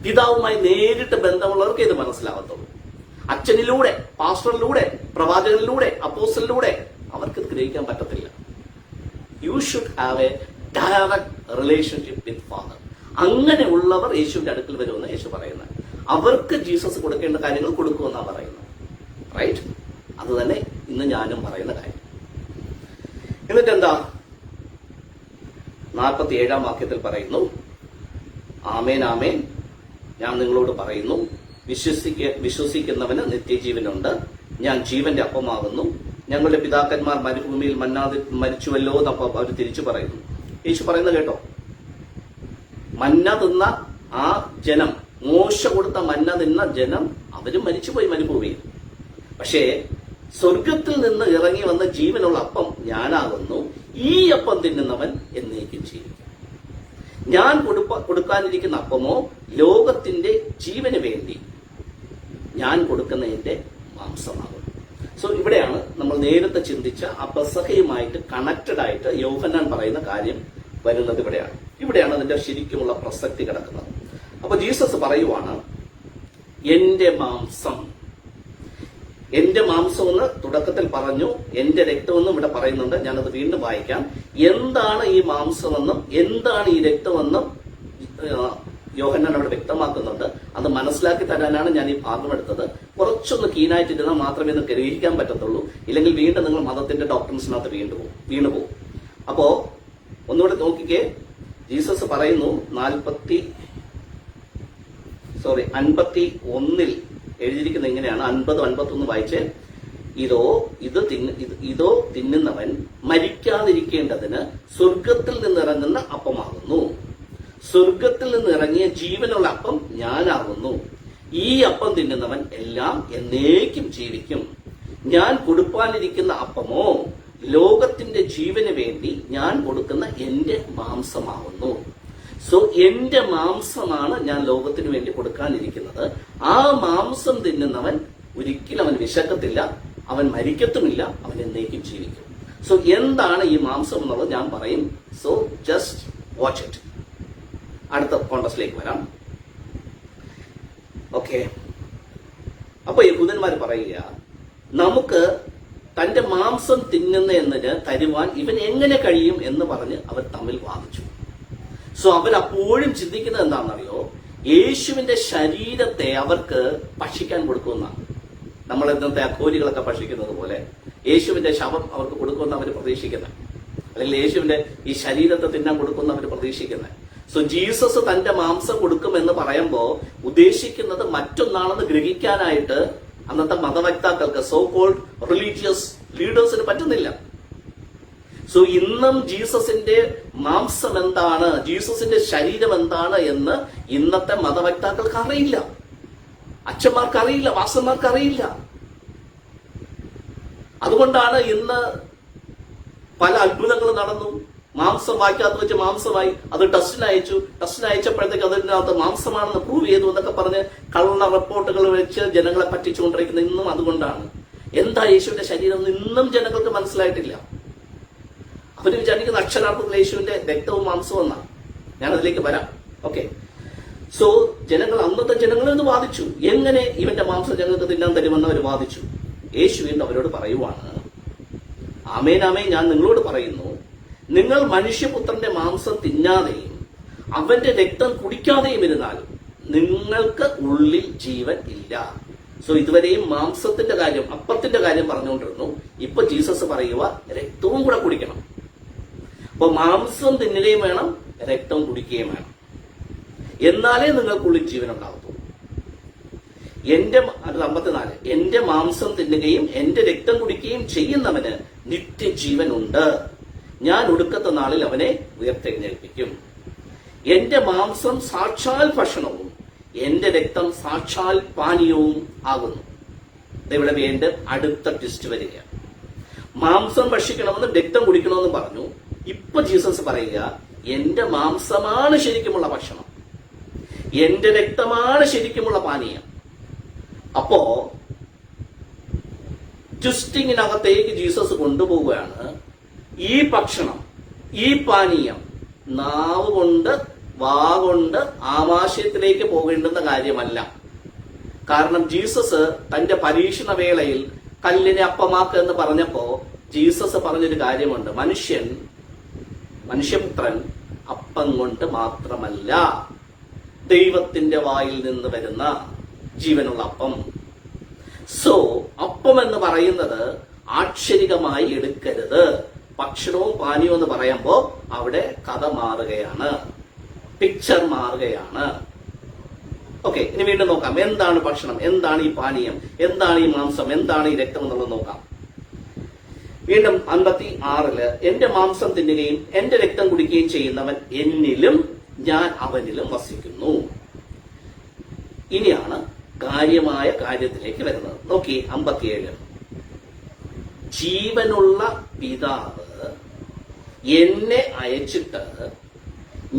പിതാവുമായി നേരിട്ട് ബന്ധമുള്ളവർക്ക് ഇത് മനസ്സിലാവത്തുള്ളൂ. അച്ഛനിലൂടെ, പാസ്റ്ററിലൂടെ, പ്രവാചകനിലൂടെ, അപ്പോസ്റ്റലിലൂടെ അവർക്ക് ഇത് ഗ്രഹിക്കാൻ പറ്റത്തില്ല. You should have A direct relationship with father. അങ്ങനെയുള്ളവർ യേശുവിന്റെ അടുക്കൽ വരുമെന്ന് യേശു പറയുന്നത്. അവർക്ക് ജീസസ് കൊടുക്കേണ്ട കാര്യങ്ങൾ കൊടുക്കുമെന്നാണ് പറയുന്നത്. റൈറ്റ്? അത് തന്നെ ഇന്ന് ഞാനും പറയുന്ന കാര്യം. എന്നിട്ട് എന്താ 47-ാം വാക്യത്തിൽ പറയുന്നു, ആമേൻ ആമേൻ ഞാൻ നിങ്ങളോട് പറയുന്നു, വിശ്വസിക്കുന്നവന് നിത്യജീവനുണ്ട്. ഞാൻ ജീവന്റെ അപ്പമാകുന്നു. ഞങ്ങളുടെ പിതാക്കന്മാർ മരുഭൂമിയിൽ മന്നാതെ മരിച്ചുവല്ലോ എന്നപ്പം അവർ തിരിച്ചു പറയുന്നു. യേശു പറയുന്നത് കേട്ടോ, മന്ന തിന്ന ആ ജനം, മോശ കൊടുത്ത മന്ന തിന്ന ജനം, അവരും മരിച്ചുപോയി മരുഭൂമിയിൽ. പക്ഷേ സ്വർഗത്തിൽ നിന്ന് ഇറങ്ങി വന്ന ജീവനുള്ള അപ്പം ഞാനാകുന്നു. ഈ അപ്പം തിന്നുന്നവൻ എന്നേക്കും ജീവിക്കും. ഞാൻ കൊടുക്കാനിരിക്കുന്ന അപ്പമോ ലോകത്തിന്റെ ജീവന് വേണ്ടി ഞാൻ കൊടുക്കുന്നതിന്റെ മാംസമാകും. സോ ഇവിടെയാണ് നമ്മൾ നേരത്തെ ചിന്തിച്ച ആ പെസഹയുമായിട്ട് കണക്റ്റഡ് ആയിട്ട് യോഹന്നാൻ പറയുന്ന കാര്യം വരുന്നത്. ഇവിടെയാണ് അതിന്റെ ശരിക്കുമുള്ള പ്രസക്തി കിടക്കുന്നത്. അപ്പൊ ജീസസ് പറയുവാണ്, എന്റെ മാംസം എന്ന് തുടക്കത്തിൽ പറഞ്ഞു, എന്റെ രക്തമെന്നും ഇവിടെ പറയുന്നുണ്ട്. ഞാനത് വീണ്ടും വായിക്കാം. എന്താണ് ഈ മാംസമെന്നും എന്താണ് ഈ രക്തമെന്നും യോഹന്നാൻ അവിടെ വ്യക്തമാക്കുന്നുണ്ട്. അത് മനസ്സിലാക്കി തരാനാണ് ഞാൻ ഈ ഭാഗം എടുത്തത്. കുറച്ചൊന്ന് കീനായിട്ടിരുന്നാൽ മാത്രമേ ഇത് ഗ്രഹിക്കാൻ പറ്റത്തുള്ളൂ. ഇല്ലെങ്കിൽ വീണ്ടും നിങ്ങൾ മതത്തിന്റെ ഡോക്ടറിൻസിനകത്ത് വീണു പോകും. അപ്പോ ഒന്നുകൂടെ നോക്കിക്കേ. ജീസസ് പറയുന്നു 51 എഴുതിയിരിക്കുന്നത് ഇങ്ങനെയാണ്. 50-51 വായിച്ചേ. ഇതോ തിന്നുന്നവൻ മരിക്കാതിരിക്കേണ്ടതിന് സ്വർഗത്തിൽ നിന്നിറങ്ങുന്ന അപ്പമാകുന്നു. സ്വർഗത്തിൽ നിന്ന് ഇറങ്ങിയ ജീവനുള്ള അപ്പം ഞാനാകുന്നു. ഈ അപ്പം തിന്നുന്നവൻ എല്ലാം എന്നേക്കും ജീവിക്കും. ഞാൻ കൊടുക്കാനിരിക്കുന്ന അപ്പമോ ലോകത്തിന്റെ ജീവന് വേണ്ടി ഞാൻ കൊടുക്കുന്ന എന്റെ മാംസമാകുന്നു. സോ എന്റെ മാംസമാണ് ഞാൻ ലോകത്തിന് വേണ്ടി കൊടുക്കാനിരിക്കുന്നത്. ആ മാംസം തിന്നുന്നവൻ ഒരിക്കലും അവൻ വിശക്കത്തില്ല, അവൻ മരിക്കത്തുമില്ല, അവൻ എന്നേക്കും ജീവിക്കും. സോ എന്താണ് ഈ മാംസം എന്നുള്ളത് ഞാൻ പറയും. So just watch it. അടുത്ത കോൺടെക്സ്റ്റിലേക്ക് വരാം. ഓക്കെ, അപ്പൊ യഹൂദന്മാർ പറയുക, നമുക്ക് തന്റെ മാംസം തിന്നുന്നതിന് തരുവാൻ ഇവൻ എങ്ങനെ കഴിയും എന്ന് പറഞ്ഞ് അവർ തമ്മിൽ വാദിച്ചു. സോ അവരപ്പോഴും ചിന്തിക്കുന്നത് എന്താണെന്നറിയോ, യേശുവിന്റെ ശരീരത്തെ അവർക്ക് ഭക്ഷിക്കാൻ കൊടുക്കുമെന്നാണ്. നമ്മൾ ഇന്നത്തെ അഘോരികളൊക്കെ ഭക്ഷിക്കുന്നത് പോലെ യേശുവിന്റെ ശവം അവർക്ക് കൊടുക്കുമെന്ന് അവർ പ്രതീക്ഷിക്കുന്നത്, അല്ലെങ്കിൽ യേശുവിന്റെ ഈ ശരീരത്തെ തിന്നാൻ കൊടുക്കുമെന്ന് അവർ പ്രതീക്ഷിക്കുന്നത്. സോ ജീസസ് തന്റെ മാംസം കൊടുക്കുമെന്ന് പറയുമ്പോൾ ഉദ്ദേശിക്കുന്നത് മറ്റൊന്നാണെന്ന് ഗ്രഹിക്കാനായിട്ട് അന്നത്തെ മതവക്താക്കൾക്ക്, സോ കോൾഡ് റിലീജിയസ് ലീഡേഴ്സിന് പറ്റുന്നില്ല. സോ ഇന്നും ജീസസിന്റെ മാംസം എന്താണ്, ജീസസിന്റെ ശരീരം എന്താണ് എന്ന് ഇന്നത്തെ മതവക്താക്കൾക്ക് അറിയില്ല, അച്ഛന്മാർക്ക് അറിയില്ല, വാസന്മാർക്ക് അറിയില്ല. അതുകൊണ്ടാണ് ഇന്ന് പല അത്ഭുതങ്ങൾ നടന്നു, മാംസം വായിക്കാത്ത വെച്ച് മാംസമായി, അത് ടെസ്റ്റിന് അയച്ചപ്പോഴത്തേക്ക് അതിനകത്ത് മാംസമാണെന്ന് പ്രൂവ് ചെയ്തു എന്നൊക്കെ പറഞ്ഞ് കള്ള റിപ്പോർട്ടുകൾ വെച്ച് ജനങ്ങളെ പറ്റിച്ചുകൊണ്ടിരിക്കുന്നത് ഇന്നും അതുകൊണ്ടാണ്. എന്താ യേശുവിന്റെ ശരീരം എന്ന് ഇന്നും ജനങ്ങൾക്ക് മനസ്സിലായിട്ടില്ല. അവര് വിചാരിക്കുന്ന അക്ഷരാർത്ഥത്തിൽ യേശുവിന്റെ രക്തവും മാംസവും എന്നാണ്. ഞാനതിലേക്ക് വരാം. ഓക്കെ, സോ അന്നത്തെ ജനങ്ങൾ എന്ന് വാദിച്ചു, എങ്ങനെ ഇവന്റെ മാംസം ഞങ്ങൾക്ക് തിന്നാൻ തരുമെന്ന് അവർ വാദിച്ചു. യേശു വീണ്ടും അവരോട് പറയുവാണ്, ആമേൻ ആമേൻ ഞാൻ നിങ്ങളോട് പറയുന്നു, നിങ്ങൾ മനുഷ്യപുത്രന്റെ മാംസം തിന്നാതെയും അവന്റെ രക്തം കുടിക്കാതെയും ഇരുന്നാൽ നിങ്ങൾക്ക് ഉള്ളിൽ ജീവൻ ഇല്ല. സോ ഇതുവരെയും മാംസത്തിന്റെ കാര്യം, അപ്പത്തിന്റെ കാര്യം പറഞ്ഞുകൊണ്ടിരുന്നു. ഇപ്പൊ ജീസസ് പറയുക രക്തവും കൂടെ കുടിക്കണം. അപ്പൊ മാംസം തിന്നുകയും വേണം, രക്തം കുടിക്കുകയും വേണം, എന്നാലേ നിങ്ങൾക്കുള്ളിൽ ജീവൻ ഉണ്ടാകത്തുള്ളൂ. 54 എന്റെ മാംസം തിന്നുകയും എന്റെ രക്തം കുടിക്കുകയും ചെയ്യുന്നവന് നിത്യജീവൻ ഉണ്ട്. ഞാൻ ഒടുക്കത്തെ നാളിൽ അവനെ ഉയർത്തെഴുന്നേൽപ്പിക്കും. എന്റെ മാംസം സാക്ഷാൽ ഭക്ഷണവും എന്റെ രക്തം സാക്ഷാൽ പാനീയവും ആകുന്നു. ഇവിടെ വീണ്ടും അടുത്ത ട്വിസ്റ്റ് വരികയാണ്. മാംസം ഭക്ഷിക്കണമെന്ന് രക്തം കുടിക്കണമെന്ന് പറഞ്ഞു. ഇപ്പൊ ജീസസ് പറയുക, എന്റെ മാംസമാണ് ശരിക്കുമുള്ള ഭക്ഷണം, എന്റെ രക്തമാണ് ശരിക്കുമുള്ള പാനീയം. അപ്പോ ട്വിസ്റ്റിങ്ങിനകത്തേക്ക് ജീസസ് കൊണ്ടുപോവുകയാണ്. ഈ ഭക്ഷണം, ഈ പാനീയം നാവ് കൊണ്ട്, വാ കൊണ്ട് ആമാശയത്തിലേക്ക് പോകേണ്ടുന്ന കാര്യമല്ല. കാരണം ജീസസ് തന്റെ പരീക്ഷണ വേളയിൽ കല്ലിനെ അപ്പമാക്കുക എന്ന് പറഞ്ഞപ്പോ ജീസസ് പറഞ്ഞൊരു കാര്യമുണ്ട്. മനുഷ്യപുത്രൻ അപ്പം കൊണ്ട് മാത്രമല്ല, ദൈവത്തിന്റെ വായിൽ നിന്ന് വരുന്ന ജീവനുള്ള അപ്പം. സോ അപ്പം എന്ന് പറയുന്നത് ആക്ഷരികമായി എടുക്കരുത്. ഭക്ഷണവും പാനീയവും എന്ന് പറയുമ്പോൾ അവിടെ കഥ മാറുകയാണ്, പിക്ചർ മാറുകയാണ്. ഓക്കെ, ഇനി വീണ്ടും നോക്കാം. എന്താണ് ഭക്ഷണം, എന്താണ് ഈ പാനീയം, എന്താണ് ഈ മാംസം, എന്താണ് ഈ രക്തം എന്നുള്ളത് നോക്കാം. വീണ്ടും 56 എന്റെ മാംസം തിന്നുകയും എന്റെ രക്തം കുടിക്കുകയും ചെയ്യുന്നവൻ എന്നിലും ഞാൻ അവനിലും വസിക്കുന്നു. ഇനിയാണ് കാര്യമായ കാര്യത്തിലേക്ക് വരുന്നത്. നോക്കി 57 ജീവനുള്ള പിതാവ് എന്നെ അയച്ചിട്ട്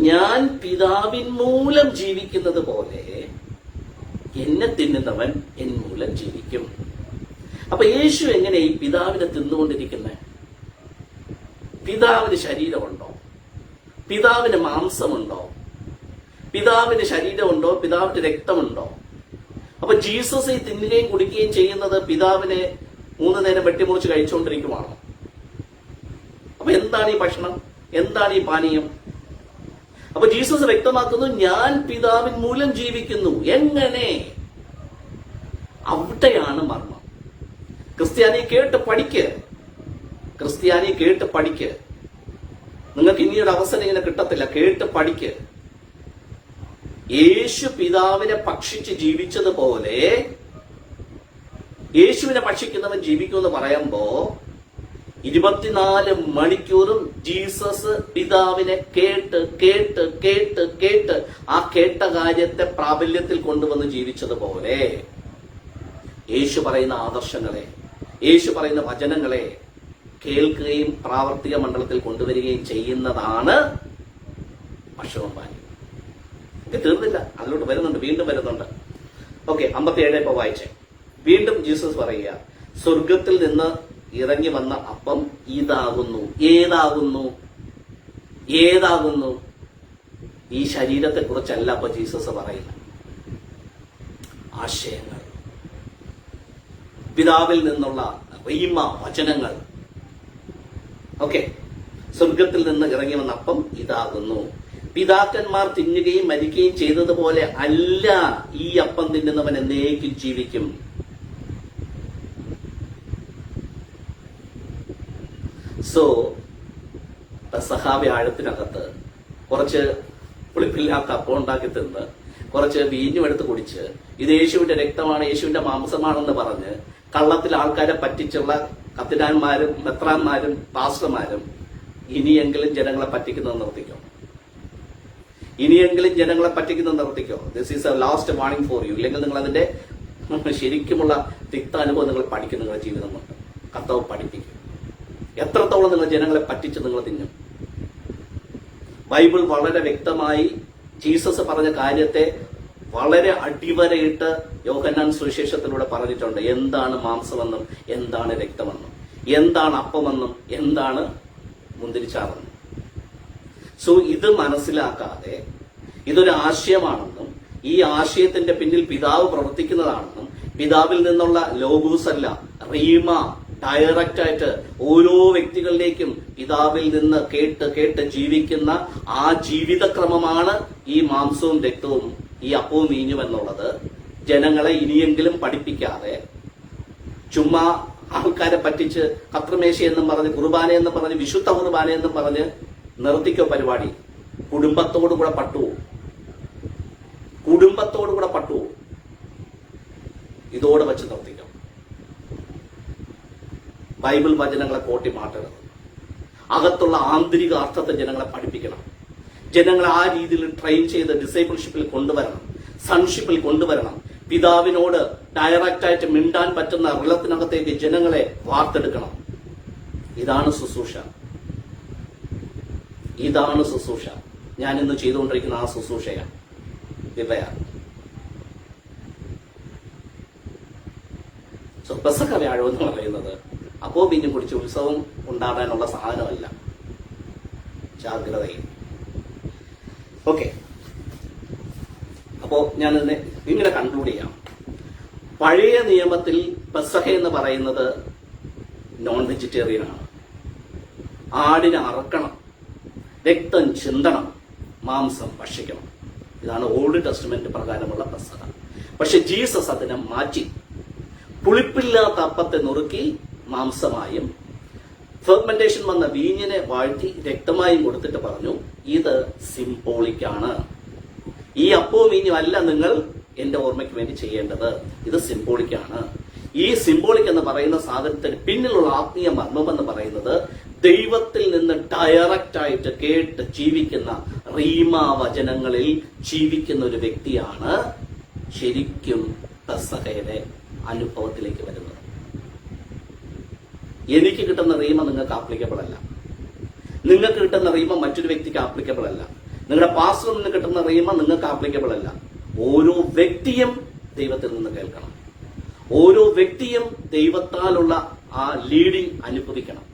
ഞാൻ പിതാവിൻ മൂലം ജീവിക്കുന്നത് പോലെ എന്നെ തിന്നുന്നവൻ എൻ മൂലം ജീവിക്കും. അപ്പൊ യേശു എങ്ങനെ ഈ പിതാവിനെ തിന്നുകൊണ്ടിരിക്കുന്നത്? പിതാവിന് ശരീരമുണ്ടോ? പിതാവിന് മാംസമുണ്ടോ? പിതാവിന് ശരീരമുണ്ടോ? പിതാവിന് രക്തമുണ്ടോ? അപ്പൊ ജീസസ് ഈ തിന്നുകയും കുടിക്കുകയും ചെയ്യുന്നത് പിതാവിനെ 3 നേരം വെട്ടിമുറിച്ച് കഴിച്ചുകൊണ്ടിരിക്കുവാണോ? അപ്പൊ എന്താണ് ഈ ഭക്ഷണം, എന്താണ് ഈ പാനീയം? അപ്പൊ ജീസസ് വ്യക്തമാക്കുന്നു, ഞാൻ പിതാവിൻ മൂലം ജീവിക്കുന്നു. എങ്ങനെ? അവിടെയാണ് മർമ്മം. ക്രിസ്ത്യാനി കേട്ട് പഠിക്ക്. നിങ്ങൾക്ക് ഇനിയൊരു അവസരം ഇങ്ങനെ കിട്ടത്തില്ല. കേട്ട് പഠിക്ക്. യേശു പിതാവിനെ ഭക്ഷിച്ച് ജീവിച്ചതുപോലെ യേശുവിനെ ഭക്ഷിക്കുന്നവൻ ജീവിക്കുമെന്ന് പറയുമ്പോ 24 മണിക്കൂറും ജീസസ് പിതാവിനെ കേട്ട് ആ കേട്ട കാര്യത്തെ പ്രാബല്യത്തിൽ കൊണ്ടുവന്ന് ജീവിച്ചതുപോലെ യേശു പറയുന്ന ആദർശങ്ങളെ, യേശു പറയുന്ന വചനങ്ങളെ കേൾക്കുകയും പ്രാവർത്തിക മണ്ഡലത്തിൽ കൊണ്ടുവരികയും ചെയ്യുന്നതാണ് ഭക്ഷണവും പാനീയം. ഇത് തീർന്നില്ല, അതിലോട്ട് വരുന്നുണ്ട്, വീണ്ടും വരുന്നുണ്ട്. ഓക്കെ, 57 ഇപ്പൊ വായിച്ചേ. വീണ്ടും ജീസസ് പറയുക, സ്വർഗത്തിൽ നിന്ന് ഇറങ്ങി വന്ന അപ്പം ഇതാകുന്നു. ഏതാകുന്നു? ഈ ശരീരത്തെ കുറിച്ചല്ല അപ്പൊ ജീസസ് പറയുന്ന ആശയങ്ങൾ, പിതാവിൽ നിന്നുള്ള റീമ വചനങ്ങൾ. ഓക്കെ, സ്വർഗത്തിൽ നിന്ന് ഇറങ്ങി വന്ന അപ്പം ഇതാകുന്നു. പിതാക്കന്മാർ തിന്നുകയും മരിക്കുകയും ചെയ്തതുപോലെ അല്ല ഈ അപ്പം തിന്നുന്നവൻ എന്നേക്കും ജീവിക്കും. സോ പെസഹാവ്യ ആഴത്തിനകത്ത് കുറച്ച് പുളിപ്പില്ലാത്ത അപ്പം ഉണ്ടാക്കി തിന്ന് കുറച്ച് വീഞ്ഞുമെടുത്ത് കുടിച്ച് ഇത് യേശുവിന്റെ രക്തമാണ്, യേശുവിന്റെ മാംസമാണെന്ന് പറഞ്ഞ് കള്ളത്തിൽ ആൾക്കാരെ പറ്റിച്ചുള്ള കത്തിനാന്മാരും മെത്രാന്മാരും പാസ്റ്റർമാരും ഇനിയെങ്കിലും ജനങ്ങളെ പറ്റിക്കുന്നത് നിർത്തിക്കോ. This is A last warning for you. ഇല്ലെങ്കിൽ നിങ്ങൾ അതിന്റെ ശരിക്കുമുള്ള തിക്താനുഭവം നിങ്ങൾ പഠിക്കും. നിങ്ങളുടെ ജീവിതം കൊണ്ട് കർത്താവ് പഠിപ്പിക്കും. എത്രത്തോളം നിങ്ങൾ ജനങ്ങളെ പറ്റിച്ച് നിങ്ങൾ തിന്നും. ബൈബിൾ വളരെ വ്യക്തമായി ജീസസ് പറഞ്ഞ കാര്യത്തെ വളരെ അടിവരയിട്ട് യോഹന്നാൻ സുവിശേഷത്തിലൂടെ പറഞ്ഞിട്ടുണ്ട്. എന്താണ് മാംസമെന്നും എന്താണ് രക്തമെന്നും, എന്താണ് അപ്പമെന്നും എന്താണ് മുന്തിരിച്ചാറെന്നും. സോ ഇത് മനസ്സിലാക്കാതെ ഇതൊരു ആശയമാണെന്നും ഈ ആശയത്തിന്റെ പിന്നിൽ പിതാവ് പ്രവർത്തിക്കുന്നതാണെന്നും പിതാവിൽ നിന്നുള്ള ലോഗോസ് അല്ല, റീമ ഡയറക്റ്റ് ആയിട്ട് ഓരോ വ്യക്തികളിലേക്കും പിതാവിൽ നിന്ന് കേട്ട് കേട്ട് ജീവിക്കുന്ന ആ ജീവിതക്രമമാണ് ഈ മാംസവും രക്തവും ഈ അപ്പവും വീഞ്ഞും എന്നുള്ളത് ജനങ്ങളെ ഇനിയെങ്കിലും പഠിപ്പിക്കാതെ ചുമ്മാ ആൾക്കാരെ പറ്റിച്ച് കത്രമേശ എന്നും പറഞ്ഞ് കുർബാന എന്നും പറഞ്ഞ് വിശുദ്ധ കുർബാന എന്നും പറഞ്ഞ് നിർത്തിക്കോ പരിപാടി. കുടുംബത്തോടുകൂടെ പട്ടുപോകും, കുടുംബത്തോടുകൂടെ പട്ടുപോകും. ഇതോടെ വെച്ച് നിർത്തിക്കും. ബൈബിൾ വചനങ്ങളെ കോട്ടി മാറ്റരുത്. അകത്തുള്ള ആന്തരിക അർത്ഥത്തെ ജനങ്ങളെ പഠിപ്പിക്കണം. ജനങ്ങളെ ആ രീതിയിൽ ട്രെയിൻ ചെയ്ത് ഡിസൈബിൾഷിപ്പിൽ കൊണ്ടുവരണം, സൺഷിപ്പിൽ കൊണ്ടുവരണം. പിതാവിനോട് ഡയറക്റ്റ് ആയിട്ട് മിണ്ടാൻ പറ്റുന്ന റിലത്തിനകത്തേക്ക് ജനങ്ങളെ വാർത്തെടുക്കണം. ഇതാണ് ശുശ്രൂഷ, ഇതാണ് ശുശ്രൂഷ. ഞാൻ ഇന്ന് ചെയ്തുകൊണ്ടിരിക്കുന്ന ആ ശുശ്രൂഷയാണ് വിവയാണ്. പെസഹ വ്യാഴം എന്ന് പറയുന്നത് അപ്പോ പിന്നെ കുടിച്ച് ഉത്സവം ഉണ്ടാകാനുള്ള സാധനമല്ല. ജാഗ്രതയും. ഓക്കെ, അപ്പോ ഞാനിതിനെ ഇങ്ങനെ കൺക്ലൂഡ് ചെയ്യാം. പഴയ നിയമത്തിൽ പെസഹ എന്ന് പറയുന്നത് നോൺ വെജിറ്റേറിയൻ ആണ്. ആടിനെ അറക്കണം, രക്തം ചിന്തണം, മാംസം ഭക്ഷിക്കണം. ഇതാണ് ഓൾഡ് ടെസ്റ്റ്മെന്റ് പ്രകാരമുള്ള പെസഹ. പക്ഷെ ജീസസ് അതിനെ മാറ്റി പുളിപ്പില്ലാത്ത അപ്പത്തെ നുറുക്കി മാംസമായും ഫെർമെന്റേഷൻ വന്ന വീഞ്ഞിനെ വാഴ്ത്തി രക്തമായും കൊടുത്തിട്ട് പറഞ്ഞു, ഇത് സിംബോളിക്കാണ്. ഈ അപ്പവും വീഞ്ഞും അല്ല നിങ്ങൾ എന്റെ ഓർമ്മയ്ക്ക് വേണ്ടി ചെയ്യേണ്ടത്, ഇത് സിംബോളിക്കാണ്. ഈ സിംബോളിക് എന്ന് പറയുന്ന സാധനത്തിന് പിന്നിലുള്ള ആത്മീയ മർമ്മം എന്ന് പറയുന്നത് ദൈവത്തിൽ നിന്ന് ഡയറക്റ്റ് ആയിട്ട് കേട്ട് ജീവിക്കുന്ന റീമ വചനങ്ങളിൽ ജീവിക്കുന്ന ഒരു വ്യക്തിയാണ് ശരിക്കും പെസഹയുടെ അനുഭവത്തിലേക്ക് വരുന്നത്. എനിക്ക് കിട്ടുന്ന റീമ നിങ്ങൾക്ക് ആപ്ലിക്കബിൾ അല്ല, നിങ്ങൾക്ക് കിട്ടുന്ന റീമ മറ്റൊരു വ്യക്തിക്ക് ആപ്ലിക്കബിൾ അല്ല, നിങ്ങളുടെ പാസ്റ്ററിൽ നിന്ന് കിട്ടുന്ന റീമ നിങ്ങൾക്ക് ആപ്ലിക്കബിൾ അല്ല. ഓരോ വ്യക്തിയും ദൈവത്തിൽ നിന്ന് കേൾക്കണം, ഓരോ വ്യക്തിയും ദൈവത്താലുള്ള ആ ലീഡിങ് അനുഭവിക്കണം.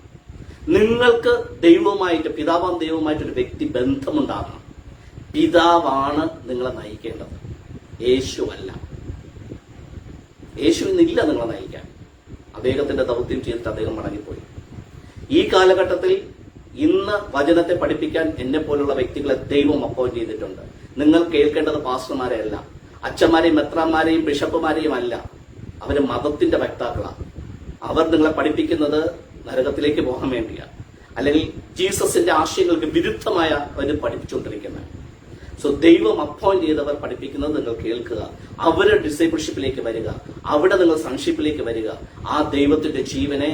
നിങ്ങൾക്ക് ദൈവവുമായിട്ട്, പിതാവാം ദൈവവുമായിട്ടൊരു വ്യക്തി ബന്ധമുണ്ടാകണം. പിതാവാണ് നിങ്ങളെ നയിക്കേണ്ടത്, യേശു അല്ല. യേശു ഇന്നില്ല നിങ്ങളെ നയിക്കാൻ. അദ്ദേഹത്തിന്റെ ദൗത്യം ചെയ്തിട്ട് അദ്ദേഹം മടങ്ങിപ്പോയി. ഈ കാലഘട്ടത്തിൽ ഇന്ന് വചനത്തെ പഠിപ്പിക്കാൻ എന്നെ പോലുള്ള വ്യക്തികളെ ദൈവം അപ്പോയിന്റ് ചെയ്തിട്ടുണ്ട്. നിങ്ങൾ കേൾക്കേണ്ടത് പാസ്റ്റർമാരെ അല്ല, അച്ഛന്മാരെയും മെത്രാന്മാരെയും ബിഷപ്പുമാരെയും അല്ല. അവര് മതത്തിന്റെ വക്താക്കളാണ്. അവർ നിങ്ങളെ പഠിപ്പിക്കുന്നത് നരകത്തിലേക്ക് പോകാൻ വേണ്ടിയാണ്, അല്ലെങ്കിൽ ജീസസിന്റെ ആശയങ്ങൾക്ക് വിരുദ്ധമായ അവർ പഠിപ്പിച്ചുകൊണ്ടിരിക്കുന്നത്. സോ ദൈവം അപ്പോയിന്റ് ചെയ്തവർ പഠിപ്പിക്കുന്നത് നിങ്ങൾ കേൾക്കുക, അവരുടെ ഡിസൈബിൾഷിപ്പിലേക്ക് വരിക, അവിടെ നിങ്ങൾ സൺഷിപ്പിലേക്ക് വരിക. ആ ദൈവത്തിന്റെ ജീവനെ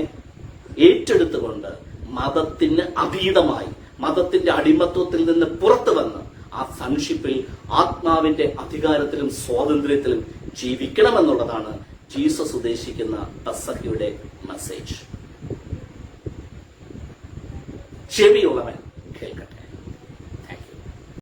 ഏറ്റെടുത്തുകൊണ്ട് മതത്തിന് അതീതമായി, മതത്തിന്റെ അടിമത്വത്തിൽ നിന്ന് പുറത്തു വന്ന് ആ സൺഷിപ്പിൽ ആത്മാവിന്റെ അധികാരത്തിലും സ്വാതന്ത്ര്യത്തിലും ജീവിക്കണമെന്നുള്ളതാണ് ജീസസ് ഉദ്ദേശിക്കുന്ന പെസഹയുടെ മെസ്സേജ്. ചെവിയുള്ളവൻ